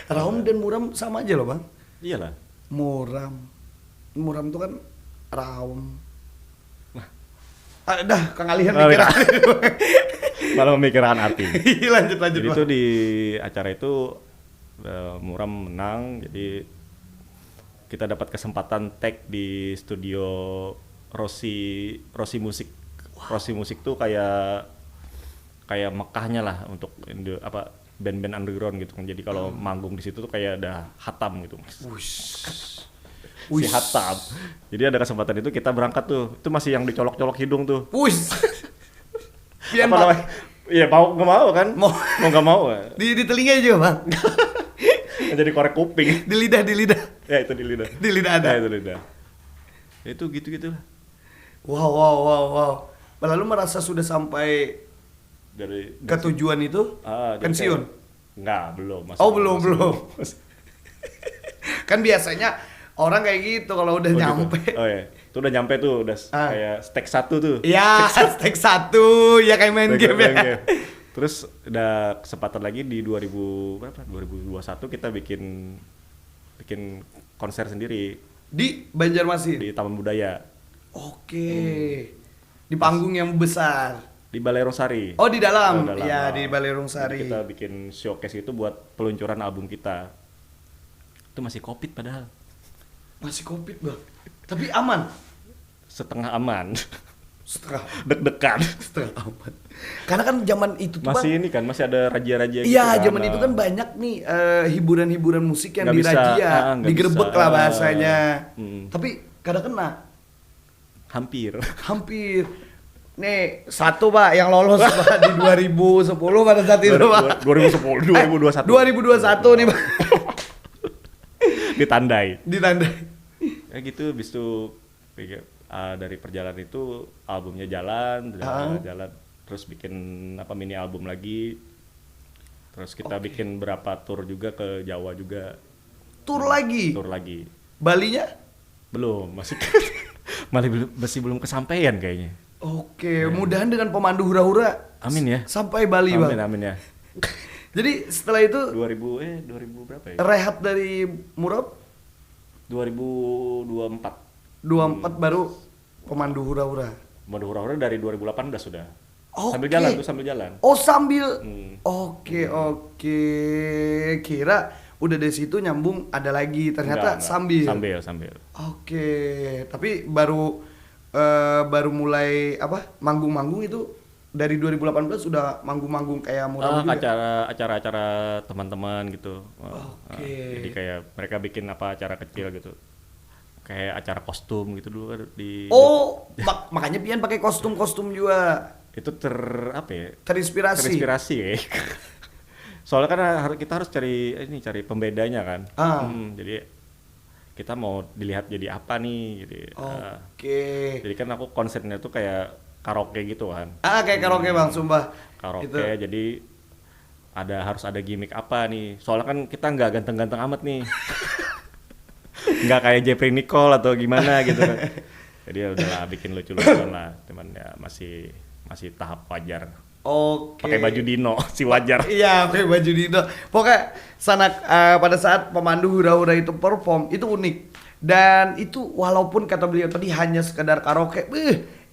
Raum dan muram sama aja loh, Bang. Iyalah. Muram itu kan raum. Dah, Kang Alihan Oh, mikir. iya. Malah memikirkan arti. lanjut Jadi Bang. itu di acara itu Muram menang, jadi kita dapat kesempatan tag di studio Rossi Musik. Rossi Musik tuh kayak Mekahnya lah untuk band-band underground gitu kan. Jadi kalau manggung di situ tuh kayak ada hatam gitu, Mas. Si hatam. Jadi ada kesempatan itu kita berangkat tuh. Itu masih yang dicolok-colok hidung tuh. Pian Apa namanya? Iya, mau nggak mau kan? Mau nggak mau. di telinga juga, Bang. Jadi korek kuping. Di lidah. Ya itu di lidah. Di lidah ada. Ya, itu lidah. Itu gitu-gitu lah. Wow. Lalu merasa sudah sampai ke tujuan itu? jadi Pensiun? Enggak, belum. Belum. Kan biasanya orang kayak gitu kalau udah nyampe. Gitu. Oh iya. Itu udah nyampe tuh, udah kayak stake 1 tuh. Iya, stake 1. Ya kayak main game ya. Terus udah kesempatan lagi di 2021 kita bikin konser sendiri di Banjarmasin. Di Taman Budaya. Oke. Di panggung yang besar. Di Balai Rosari. Oh, di dalam. Iya, di Balai Rosari. Kita bikin showcase itu buat peluncuran album kita. Itu masih Covid padahal. Masih Covid, Bang. Tapi aman. Setengah aman. Setengah Deg-degan. Setengah aman. Karena kan zaman itu tuh, masih Bang, ini kan masih ada raja-raja gitu. iya, zaman itu kan banyak nih hiburan-hiburan musik yang Nggak bisa, dirajia, nggak digerebek bisa. lah bahasanya. Tapi kada kena. Hampir. Nih, satu Pak yang lolos Pak di 2010 pada saat itu Pak. 2021. 2021 nih Pak. Ditandai. Ditandai. Ya gitu, habis itu dari perjalanan itu albumnya jalan, terus bikin mini album lagi. Terus kita bikin berapa tour juga ke Jawa juga. Tour lagi. Balinya? Belum, masih belum kesampaian kayaknya. Oke, mudahan dengan pemandu hura-hura. Amin ya. Sampai Bali, Bang. Amin ya. Jadi setelah itu 2000 berapa ya? Rehat dari Muram 2024. 24 baru pemandu hura-hura. Pemandu hura-hura dari 2018 sudah. Sambil Oke. jalan tuh, sambil jalan. Oh sambil. Hmm. Oke. Kira udah dari situ nyambung ada lagi ternyata Enggak. sambil. Sambil. Oke. Tapi baru mulai apa manggung-manggung itu dari 2018 sudah manggung-manggung kayak murah juga. Acara-acara teman-teman gitu. Oke. Jadi kayak mereka bikin apa acara kecil gitu. Kayak acara kostum gitu dulu kan di Oh, makanya Pian pakai kostum-kostum juga. itu apa ya? Terinspirasi. Terinspirasi ya. Soalnya kan kita harus cari pembedanya kan. Jadi kita mau dilihat jadi apa nih jadi. Oke. Jadi kan aku konsepnya tuh kayak karaoke gitu kan. Kayak karaoke Bang, sumpah. Karaoke Itu. jadi harus ada gimmick apa nih. Soalnya kan kita nggak ganteng-ganteng amat nih. Nggak kayak Jeffrey Nicole atau gimana gitu kan. Jadi ya udahlah bikin lucu-lucuan lah. Cuman ya masih tahap wajar. Oke. Pakai baju Dino si wajar. Iya, pakai baju Dino. Pokoknya pada saat pemandu hura-hura itu perform itu unik. Dan itu walaupun kata beliau tadi hanya sekedar karaoke,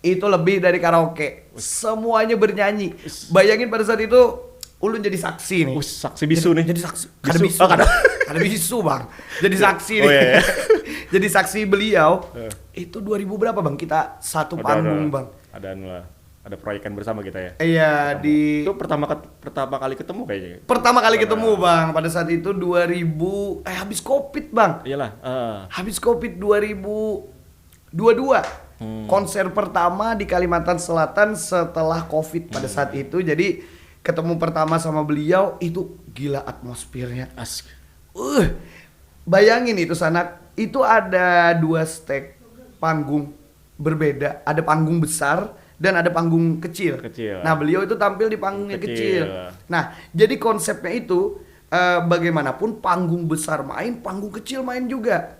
itu lebih dari karaoke. Semuanya bernyanyi. Bayangin pada saat itu Ulun jadi saksi nih. Saksi bisu nih. Jadi saksi. Kada Bisu. bisu. Oh, kada. Kada bisu, Bang. Jadi saksi nih. Oh, iya. Jadi saksi beliau. Itu 2000 berapa, Bang? Kita satu panggung, Bang. Ada proyekan bersama kita ya. Iya, Itu pertama kali ketemu kayaknya. pertama kali ketemu, Bang. Pada saat itu 2000 habis Covid, Bang. Iyalah. Habis Covid 2022. Konser pertama di Kalimantan Selatan setelah Covid pada saat itu. Jadi ketemu pertama sama beliau itu gila atmosfernya. Asik. Bayangin itu Sanak, itu ada 2 stage panggung berbeda. Ada panggung besar dan ada panggung kecil. Nah, beliau itu tampil di panggungnya kecil. Nah, jadi konsepnya itu bagaimanapun panggung besar main, panggung kecil main juga.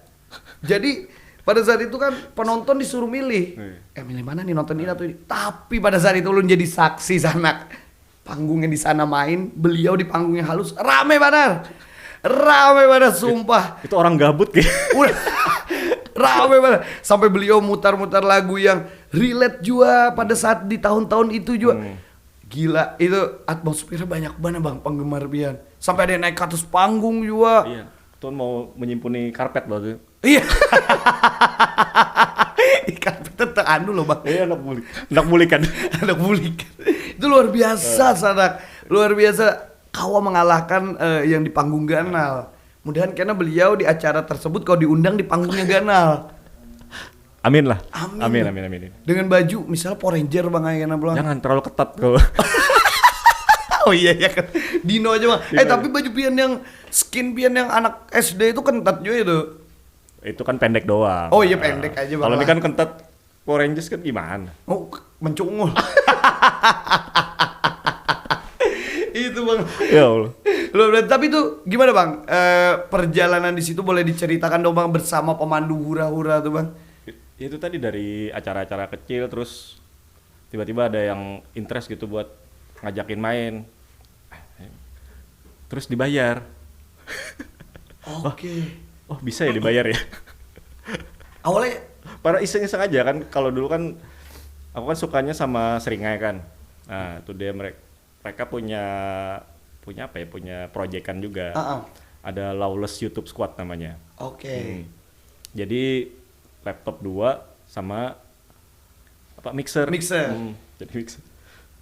Jadi pada saat itu kan penonton disuruh milih. Milih mana nih, nonton ini atau ini. Tapi pada saat itu lu jadi saksi Sanak. Panggungnya di sana main, beliau di panggungnya halus, rame banget, sumpah. Itu orang gabut kayak. Udah rame banget, sampai beliau mutar-mutar lagu yang relate juga pada saat di tahun-tahun itu juga. Gila, itu atmosfernya banyak banget Bang penggemar Pian. Sampai ada yang naik ke atas panggung juga. Iya, tuh mau menyimpuni karpet loh tuh. Iya. Ikan tetep anu loh Bang. Iya, anak bulik kan. Anak bulik. Itu luar biasa Sanak. Luar biasa. Kawa mengalahkan yang di panggung Ganal. Mudahan karena beliau di acara tersebut kalau diundang di panggungnya Ganal. Amin lah. Amin. Amin. Dengan baju misalnya Power Ranger Bang Ayana Bang. Jangan terlalu ketat kau. Oh iya ya kan. Dino aja Bang. Tapi baju Pian yang skin Pian yang anak SD itu ketat juga itu. Itu kan pendek doang. Oh iya pendek aja Bang. Kalau ini kan ketat Power Rangers kan gimana? Oh, mencungul. Itu Bang. Ya Allah. Tapi itu gimana Bang? Perjalanan di situ boleh diceritakan dong Bang bersama pemandu hura-hura tuh Bang. Itu tadi dari acara-acara kecil terus tiba-tiba ada yang interest gitu buat ngajakin main. Terus dibayar. Oke. Oh, bisa ya dibayar ya? Awalnya Para iseng-iseng aja kan, kalau dulu kan aku kan sukanya sama Seringai kan. Nah, itu dia mereka punya apa ya? Punya proyekan juga. Ada Lawless YouTube Squad namanya. Oke. Jadi laptop 2 sama apa mixer. Jadi mixer.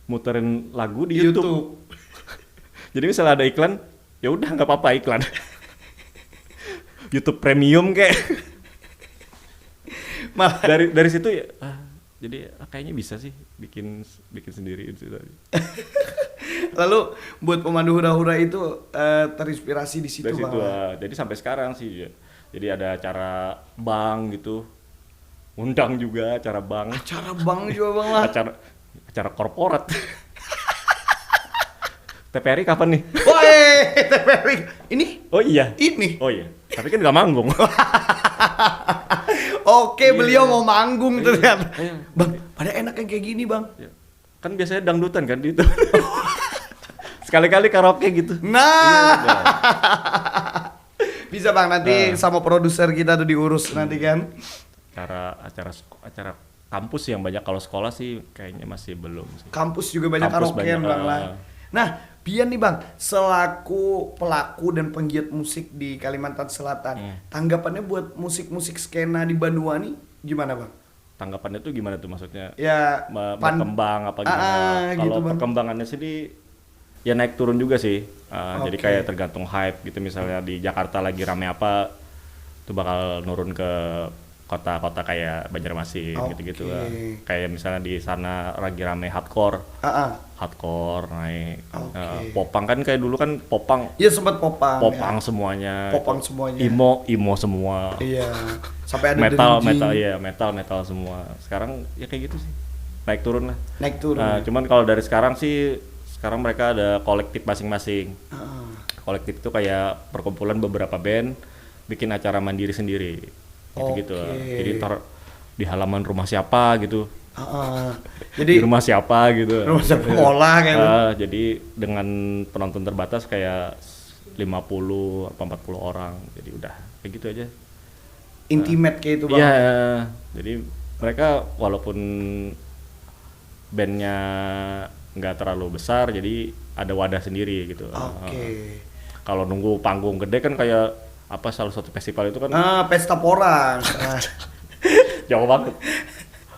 Muterin lagu di YouTube. Jadi misalnya ada iklan, ya udah nggak apa-apa iklan. YouTube Premium kayak. dari situ ya jadi kayaknya bisa sih bikin sendiri gitu. Lalu buat pemandu hura-hura itu terinspirasi di situ Dari situ Bang. jadi sampai sekarang sih jadi ada acara bank gitu, undang juga acara bank, Acara bang juga Bang lah. acara korporat. TPRI kapan nih? Woi, TPRI. Ini? Oh iya. Ini. Oh iya. Tapi kan nggak manggung. Oke, beliau mau manggung ternyata. Iya. Bang, pada enak yang kayak gini Bang. Kan biasanya dangdutan kan di itu. Sekali-kali karaoke gitu. Nah. Iya, Bisa Bang nanti sama produser kita tuh diurus nanti kan. acara kampus yang banyak, kalau sekolah sih kayaknya masih belum sih. Kampus juga banyak Kampus karaokean banyak, Bang lah. Nah, Pian nih Bang, selaku pelaku dan penggiat musik di Kalimantan Selatan, tanggapannya buat musik-musik skena di Bandung nih gimana Bang? Tanggapannya tuh gimana tuh maksudnya? Ya, Berkembang apa gimana? gitu, Kalau Bang. perkembangannya sih ya naik turun juga sih. Jadi Oke. kayak tergantung hype gitu, misalnya di Jakarta lagi rame apa, itu bakal nurun ke kota-kota kayak Banjarmasin gitu-gitu lah. Oke. Kayak misalnya di sana lagi rame hardcore, hardcore naik. Oke. Popang kan kayak dulu kan popang, Iya sempat popang. popang ya. semuanya. Popang semuanya. Imo semua. Iya. Sampai ada Metal derinjing. metal semua. Sekarang ya kayak gitu sih, naik turun lah. Naik turun. Nah, cuman kalau dari sekarang sih, sekarang mereka ada kolektif masing-masing. Kolektif itu kayak perkumpulan beberapa band bikin acara mandiri sendiri, gitu-gitu. Oke. Jadi ntar di halaman rumah siapa gitu, Jadi di rumah siapa gitu. rumah sekolah kayak gitu. Jadi dengan penonton terbatas kayak 50 apa 40 orang. Jadi udah kayak gitu aja. Intimate kayak itu Bang. Iya, jadi mereka walaupun bandnya nggak terlalu besar, jadi ada wadah sendiri gitu. Oke. Kalau nunggu panggung gede kan kayak apa, salah satu festival itu kan Pesta porang. jauh banget.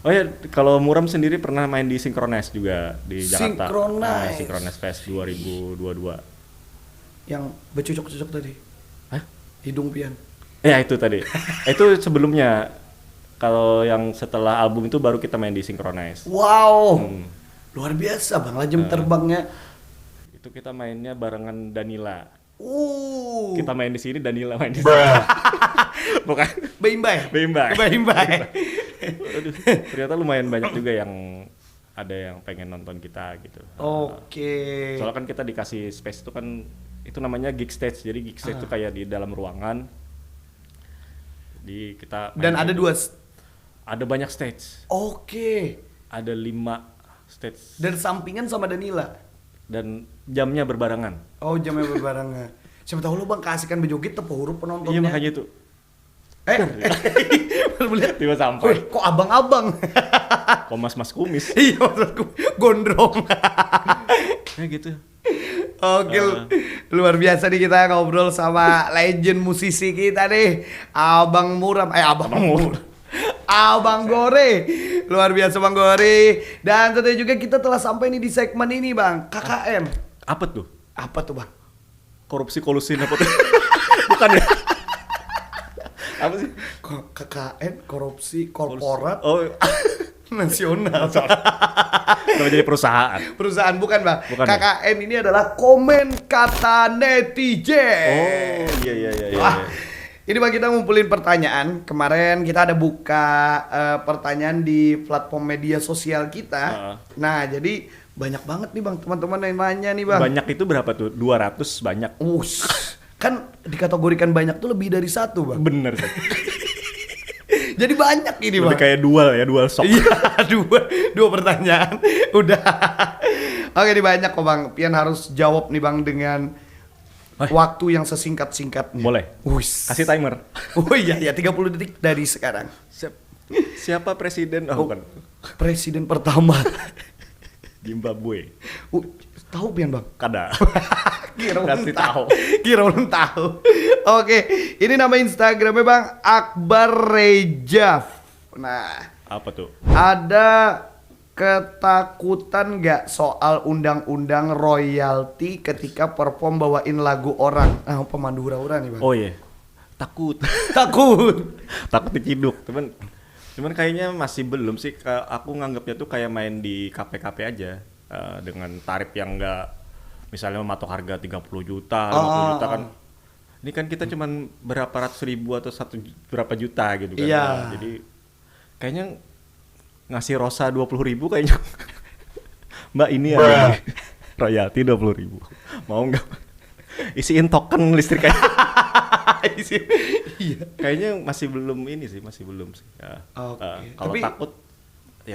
Oh ya, kalau Muram sendiri pernah main di Synchronize juga di Jakarta. Synchronize. Synchronize Fest 2022. Yang bercucuk-cucuk tadi. Hah? Hidung Pian. Ya itu tadi. Itu sebelumnya. Kalau yang setelah album itu baru kita main di Synchronize. Wow. Luar biasa Bang, jam terbangnya. Itu kita mainnya barengan Danila. Kita Kita main di sini, Danila main di sini. Bukan. Baimbay. Baimbay. Baimbay. Aduh, ternyata lumayan banyak juga yang ada yang pengen nonton kita gitu. Oke. Soalnya kan kita dikasih space itu kan, itu namanya gig stage. Jadi gig stage itu kayak di dalam ruangan. Di kita main Dan ada gitu. Ada banyak stage. Oke. Ada 5 stage Dan sampingan sama Danila. dan jamnya berbarengan. Oh, jamnya berbarengan. Siapa tahu lu Bang keasikan berjoget tepuk huruf penontonnya. Iya makanya itu. Baru lihat. Tiba Wih, sampai. kok abang-abang? Kok mas-mas kumis. Iya maksudku gondrong. Ya gitu. Oke, luar biasa nih kita ngobrol sama legend musisi kita nih, Abang Muram, Abang Muram. Abang Gore, luar biasa Bang Gore. Dan tentunya juga kita telah sampai nih di segmen ini Bang, KKN. Apa tuh? Apa tuh Bang? Korupsi kolusi apa tuh? Bukan ya? Apa sih? KKN, korupsi korporat Oh, nasional. nama jadi perusahaan. Perusahaan bukan Bang. Bukan, KKN ini adalah komen kata netizen. Oh, iya. Wah, ini Bang kita ngumpulin pertanyaan. Kemarin kita ada buka pertanyaan di platform media sosial kita. Nah, jadi banyak banget nih Bang teman-teman yang nanya nih Bang. Banyak itu berapa tuh? 200 banyak. Kan dikategorikan banyak tuh lebih dari satu Bang. Bener kan? Jadi banyak ini Bang. Lebih kayak dual shock. Iya, dua pertanyaan. Udah. Oke, ini banyak kok Bang. Pian harus jawab nih Bang dengan waktu yang sesingkat-singkatnya. Boleh. Wis. Kasih timer. Oh iya, 30 detik dari sekarang. Siapa presiden? Oh, bukan. Presiden pertama. Zimbabwe. Tahu Pian Bang? Kada. Kira Kasih tahu. Kira belum tahu. Oke, ini nama Instagramnya Bang Akbar Rejaf. Nah, Apa tuh? ada ketakutan nggak soal undang-undang royalti ketika perform bawain lagu orang? Pemandu hura-hura nih Bang. Oh iya. Takut. Takut. Takut diciduk. Cuman kayaknya masih belum sih. Aku nganggapnya tuh kayak main di kafe-kafe aja. Dengan tarif yang enggak, misalnya mematok harga 30 juta, 50 juta kan. Ini kan kita cuman berapa ratus ribu atau berapa juta gitu kan. Iya. Jadi kayaknya ngasih rosa 20.000 kayaknya. Mbak ini ada royalti 20.000. Mau nggak? Isiin token listrik aja. Iya. Kayaknya masih belum sih. Ya. Oke. Kalau Tapi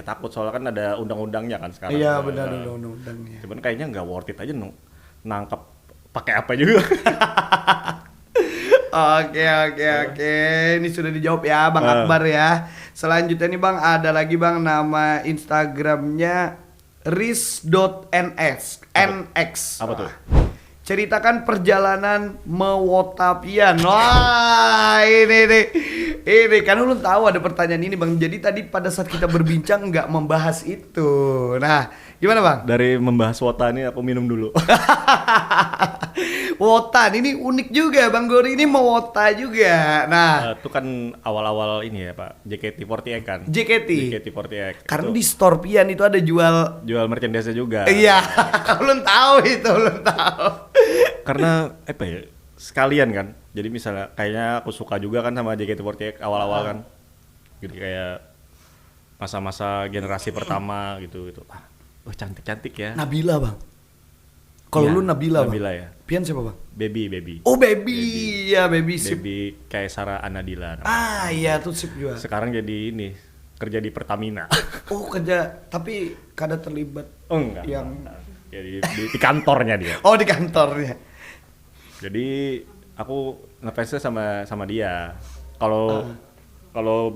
takut soalnya kan ada undang-undangnya kan sekarang. iya benar undang-undangnya. Cuman kayaknya nggak worth it aja nangkap pakai apa juga. Oke. Ini sudah dijawab ya Bang Akbar ya. Selanjutnya nih Bang, ada lagi Bang nama Instagramnya ris.nx. Apa tuh? Ceritakan perjalanan mewotapian. Wah, ini nih. Ini kan lu tahu ada pertanyaan ini Bang. Jadi tadi pada saat kita berbincang nggak membahas itu. Nah, gimana Bang? Dari membahas wota ini aku minum dulu. Wotan ini unik juga Bang Gori ini mau wota juga. Nah, Itu kan awal-awal ini ya Pak, JKT48 kan? JKT. JKT48. Karena Itu di Store Pian itu ada jual. jual merchandise juga. Iya, belum tahu itu, belum tahu. Karena apa ya? Sekalian kan. Jadi misalnya kayaknya aku suka juga kan sama JKT48 awal-awal kan. Jadi kayak masa-masa generasi pertama gitu. Oh cantik-cantik ya. Nabila Bang. Kalau Iya, lu Nabila Bang. Nabila ya. Pian siapa Bang? Baby. Oh baby, ya baby sip. Baby kayak Sarah Anadila. Ah iya tuh sip juga. Sekarang jadi ini kerja di Pertamina. Oh kerja, tapi kada terlibat. Oh enggak. Yang Jadi di kantornya dia. oh di kantornya. Jadi aku ngefansnya sama dia. Kalau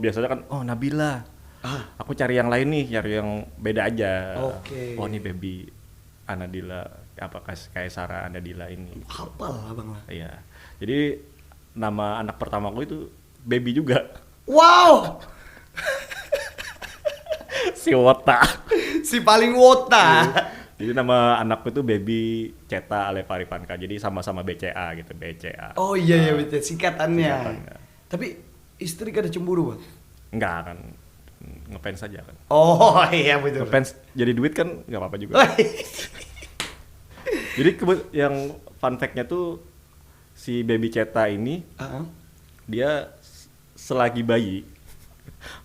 biasanya kan oh Nabila. Aku cari yang lain nih, cari yang beda aja. Oke. Oh ini Baby Anadila apa kayak Sarah Anadila ini. Hafal Abang lah. Iya. Jadi nama anak pertamaku itu Baby juga. Wow, Si Wota. si paling wota. Jadi nama anakku itu Baby Ceta Alevaripanka. Jadi sama-sama BCA gitu, BCA. Oh iya ya betul singkatannya. Singkatannya. Tapi istri kada cemburu Bang. Enggak kan, ngefans saja kan. Oh iya betul. Ngefans jadi duit kan nggak apa-apa juga. Jadi yang fun fact-nya tuh si Baby Ceta ini dia selagi bayi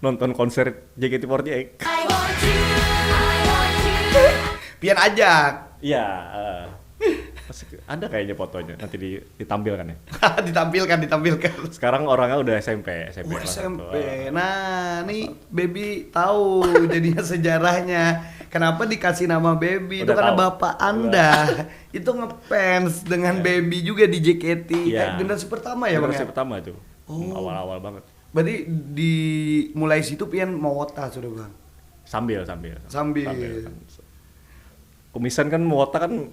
nonton konser JKT48. I want you, I want you. Pian ajak. Iya, ada kayaknya fotonya nanti ditampilkan ya. ditampilkan. Sekarang orangnya udah SMP Oh, kelas SMP. 1. Nah, nih Baby tahu jadinya sejarahnya. Kenapa dikasih nama Baby? Itu Udah karena tahu. bapak Anda itu ngefans dengan Baby juga di JKT. Iya. Generasi pertama ya, Bang Generasi ya? pertama tuh. Oh. Awal-awal banget. Berarti di mulai situ Pian mau wota sudah, Bang. Sambil. Sambil. kan. Kumisan kan wota kan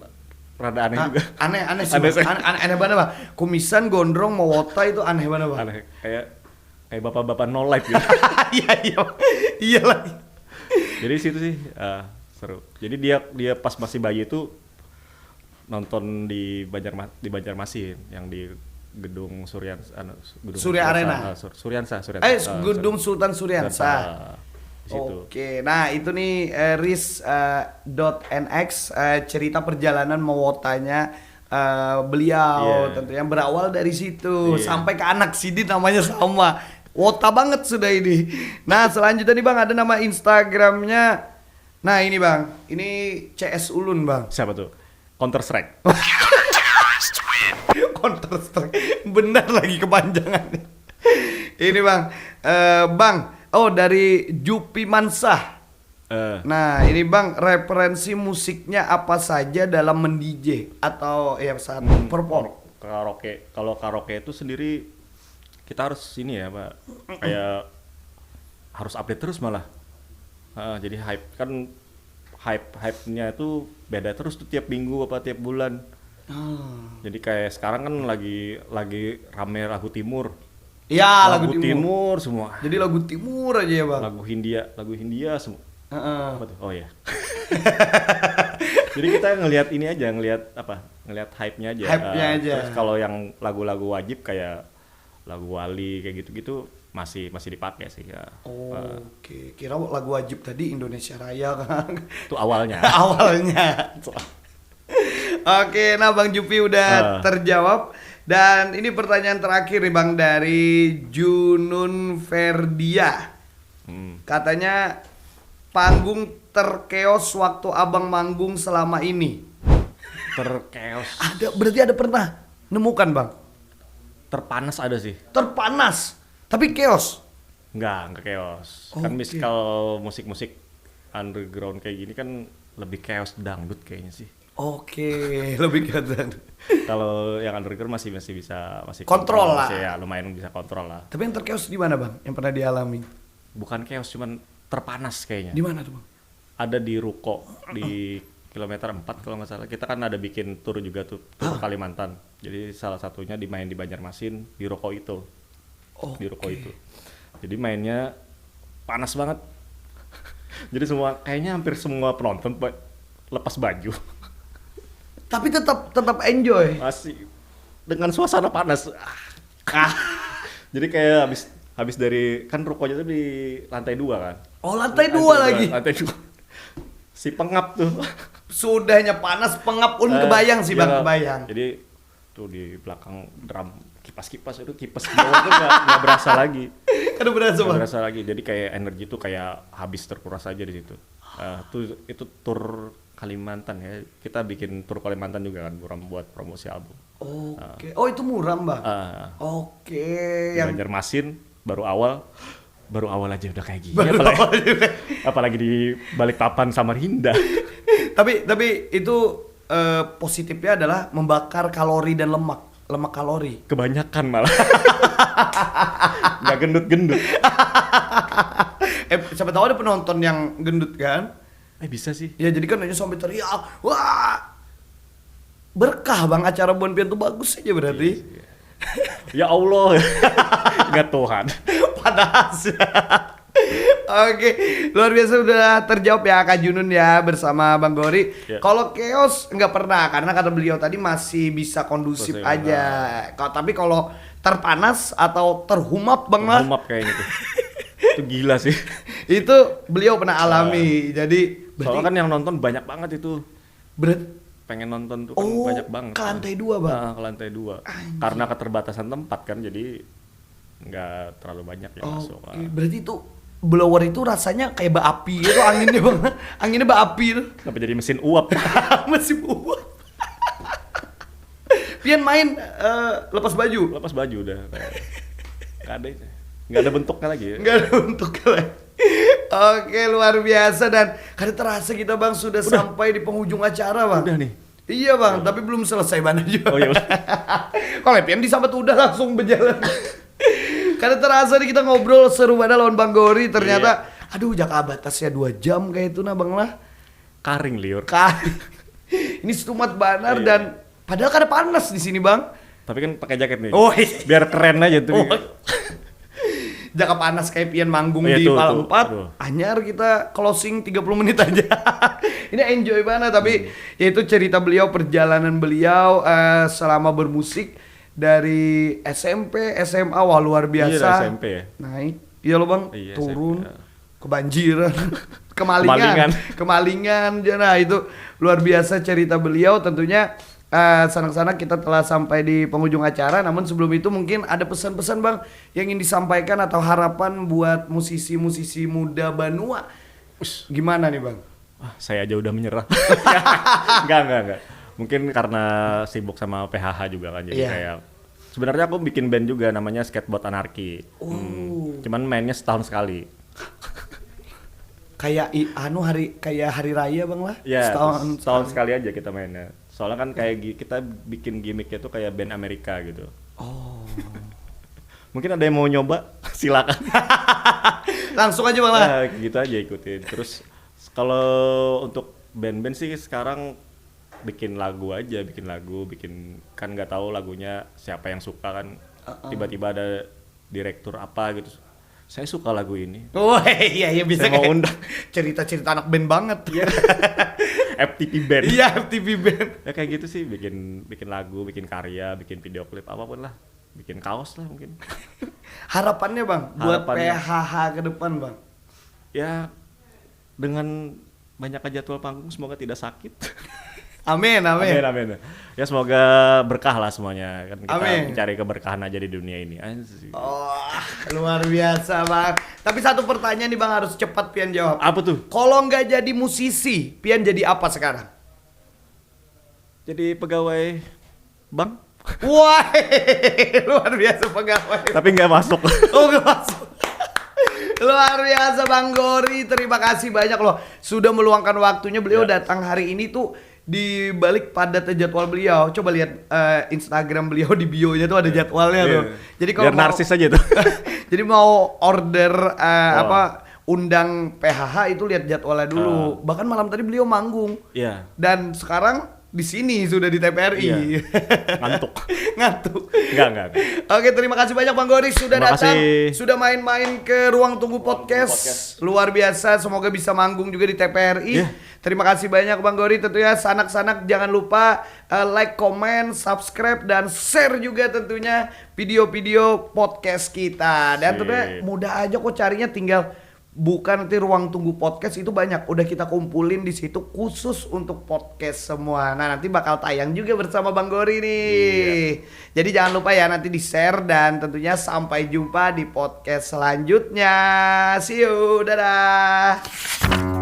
rada aneh Hah? juga. Aneh sih. Aneh Bang. sih. Aneh banget, Bang. Kumisan gondrong mau wota itu aneh banget, Bang. Aneh kayak bapak-bapak no life gitu. Iya. Iya lagi. Jadi situ sih seru. Jadi dia pas masih bayi itu nonton di Banjarmasin yang di gedung Surya Arena. Suryansa. Gedung Sultan Suryansa. Di situ. Oke, nah itu nih ris.nx cerita perjalanan mewotanya beliau, Iya. tentunya berawal dari situ Iya. sampai ke anak Sidin namanya sama, wota banget sudah ini. Nah selanjutnya nih Bang ada nama Instagramnya, nah ini Bang, ini CS Ulun Bang. Siapa tuh? Counter Strike. Counter Strike, benar lagi kepanjangannya. Ini Bang, Bang, oh dari Jupi Mansah. Nah ini Bang, referensi musiknya apa saja dalam men-DJ atau ya saat perform? Karaoke. Kalau karaoke itu sendiri kita harus ini ya Pak, kayak harus update terus malah. Jadi hype-nya itu beda terus tuh tiap minggu apa tiap bulan. Jadi kayak sekarang kan lagi rame lagu timur. Ya lagu timur. Semua. Jadi lagu timur aja ya Bang. Lagu Hindia semua. Heeh. Apa tuh? Oh ya. Jadi kita ngelihat ini aja, ngelihat hype-nya aja. Hype-nya aja. Terus kalau yang lagu-lagu wajib kayak lagu Wali kayak gitu-gitu masih dipakai sih ya. Oke, kira lagu wajib tadi Indonesia Raya kan. Itu awalnya. Awalnya. Oke, nah Bang Jupi udah terjawab. Dan ini pertanyaan terakhir nih Bang dari Junun Ferdia. Katanya panggung terkeos waktu Abang manggung selama ini. Terkeos. Berarti ada pernah nemukan Bang? Terpanas ada sih. Terpanas, tapi chaos. Enggak chaos. Oke. Kan kalau musik-musik underground kayak gini kan lebih chaos dangdut kayaknya sih. Oke, lebih kelihatan. Kalau yang underground masih bisa Kontrol lah. masih ya lumayan bisa kontrol lah. Tapi yang terkeos di mana Bang? Yang pernah dialami? bukan chaos, cuman terpanas kayaknya. Di mana tuh Bang? Ada di Ruko di kilometer 4 kalau nggak salah. Kita kan ada bikin tour juga tuh, tour Kalimantan. Jadi salah satunya dimain di Banjarmasin di Ruko itu. Di Ruko itu. Jadi mainnya panas banget. Jadi kayaknya hampir semua penonton lepas baju. Tapi tetap enjoy. Masih dengan suasana panas. Jadi kayak habis dari kan rukonya tuh di lantai 2 kan. Oh, lantai 2 lagi. Lantai 2. Si pengap tuh. Sudahnya panas pengap pun kebayang sih Bang, Iya. kebayang. Jadi tuh di belakang drum kipas-kipas itu kipas di bawah tuh nggak berasa lagi. Aduh berasa Nggak Bang. berasa lagi. Jadi kayak energi tuh kayak habis terkuras aja di situ. Itu tur Kalimantan ya. Kita bikin tur Kalimantan juga kan buat promosi album. Oke. Oh, itu muram Bang. Oke, Di yang Banjarmasin baru awal aja udah kayak gini. Apalagi di Balikpapan Samarinda. tapi itu positifnya adalah membakar kalori dan lemak kalori. Kebanyakan malah. Nggak gendut-gendut. Siapa tahu ada penonton yang gendut kan? Bisa sih. Ya jadi kan aja sampai teriak, wah berkah Bang, acara Bonpian tuh bagus aja berarti. Ya Allah. Ingat Tuhan. Panas. Oke, luar biasa udah terjawab ya Kak Junun ya bersama Bang Gori. Ya. Kalau chaos nggak pernah karena kata beliau tadi masih bisa kondusif Kondusif, aja. Tapi kalau terpanas atau terhumap Bang lah, Humap kayaknya tuh. Itu gila sih. itu beliau pernah alami. Jadi Soalnya kan yang nonton banyak banget itu. berarti Pengen nonton tuh kan Oh, banyak banget. ke lantai 2 Bang. Ke lantai 2. Anjir. Karena keterbatasan tempat kan jadi nggak terlalu banyak yang masuk. Oke, berarti itu blower itu rasanya kayak bak api itu anginnya Bang. Anginnya bak api itu. Kenapa jadi mesin uap? Masih buat. Pian main lepas baju. Lepas baju udah. Nggak ada bentuknya lagi ya. Nggak ada untuknya lagi. Oke, luar biasa dan kada terasa kita Bang sudah sampai di penghujung acara Bang. Udah nih. Iya Bang, tapi belum selesai mana juga. Oh, ya udah. Kalau Pian disambut udah langsung berjalan. Kada terasa nih kita ngobrol seru banget lawan Bang Gori ternyata. Aduh, jaka batasnya 2 jam kayak itu nah Bang lah. Karing liur. Ini stumat banar Iya. dan padahal kada panas di sini Bang. Tapi kan pakai jaket nih. Oh, iya. Biar keren aja tuh. Oh. Jaka panas kayak Pian manggung Oh, iya, di tuh, Pal tuh. 4. Aduh. Anyar kita closing 30 menit aja. Ini enjoy banget tapi yaitu cerita beliau, perjalanan beliau selama bermusik dari SMP, SMA, wah luar biasa. Iya, dari SMP ya. Naik. Iya loh Bang, Iya, turun. SMP, ya. Kebanjiran. Kemalingan. Kemalingan. Nah, itu luar biasa cerita beliau tentunya. Sana-sana kita telah sampai di penghujung acara. Namun sebelum itu mungkin ada pesan-pesan Bang yang ingin disampaikan atau harapan buat musisi-musisi muda Banua. Gimana nih Bang? Saya aja udah menyerah. Enggak. Mungkin karena sibuk sama PHH juga kan. Jadi Iya. kayak sebenarnya aku bikin band juga namanya Skateboard Anarki. Cuman mainnya setahun sekali. Kayak kayak hari raya Bang lah. Ya, setahun sekali aja kita mainnya. Soalnya kan kayak kita bikin gimmicknya tuh kayak band Amerika gitu. Oh. Mungkin ada yang mau nyoba, silakan. Langsung aja Bang lah. Nah, gitu aja ikutin. Terus kalau untuk band-band sih sekarang bikin lagu, kan nggak tahu lagunya siapa yang suka kan. Tiba-tiba ada direktur apa gitu. Saya suka lagu ini. Oh iya bisa Saya mau kayak undang. cerita-cerita anak band banget. FTP band. Iya, FTV band. Ya kayak gitu sih, bikin lagu, bikin karya, bikin video klip apapun lah. Bikin kaos lah mungkin. Harapannya Bang buat Harapannya. PHH ke depan Bang. Ya dengan banyaknya jadwal panggung semoga tidak sakit. Amin. Amin. Ya semoga berkah lah semuanya. Kan kita Amin. mencari keberkahan aja di dunia ini. Anjir. Oh, luar biasa Bang. Tapi satu pertanyaan nih Bang harus cepat Pian jawab. Apa tuh? Kalau nggak jadi musisi, Pian jadi apa sekarang? Jadi pegawai bank? Wah, luar biasa pegawai. Tapi nggak masuk. Oh, nggak masuk. Luar biasa Bang Gori, terima kasih banyak loh sudah meluangkan waktunya. Beliau Ya. datang hari ini tuh di balik padatnya jadwal beliau. Coba lihat Instagram beliau di bio-nya tuh ada jadwalnya tuh. Jadi kalau Biar narsis aja tuh. jadi mau order undang PHH itu lihat jadwalnya dulu. Bahkan malam tadi beliau manggung. Iya. Dan sekarang di sini sudah di TPRI. Iya. Ngantuk. Ngantuk. Enggak. Oke, terima kasih banyak Bang Gori sudah Terima datang, kasih. sudah main-main ke Ruang Tunggu Podcast. Luar biasa, semoga bisa manggung juga di TPRI. Iya. Terima kasih banyak Bang Gori, tentunya sanak-sanak jangan lupa like, comment, subscribe dan share juga tentunya video-video podcast kita. Dan Sip. tentunya mudah aja kok carinya, tinggal bukan nanti Ruang Tunggu Podcast itu banyak udah kita kumpulin di situ khusus untuk podcast semua. Nah, nanti bakal tayang juga bersama Bang Gori nih. Jadi jangan lupa ya nanti di-share dan tentunya sampai jumpa di podcast selanjutnya. See you. Dadah.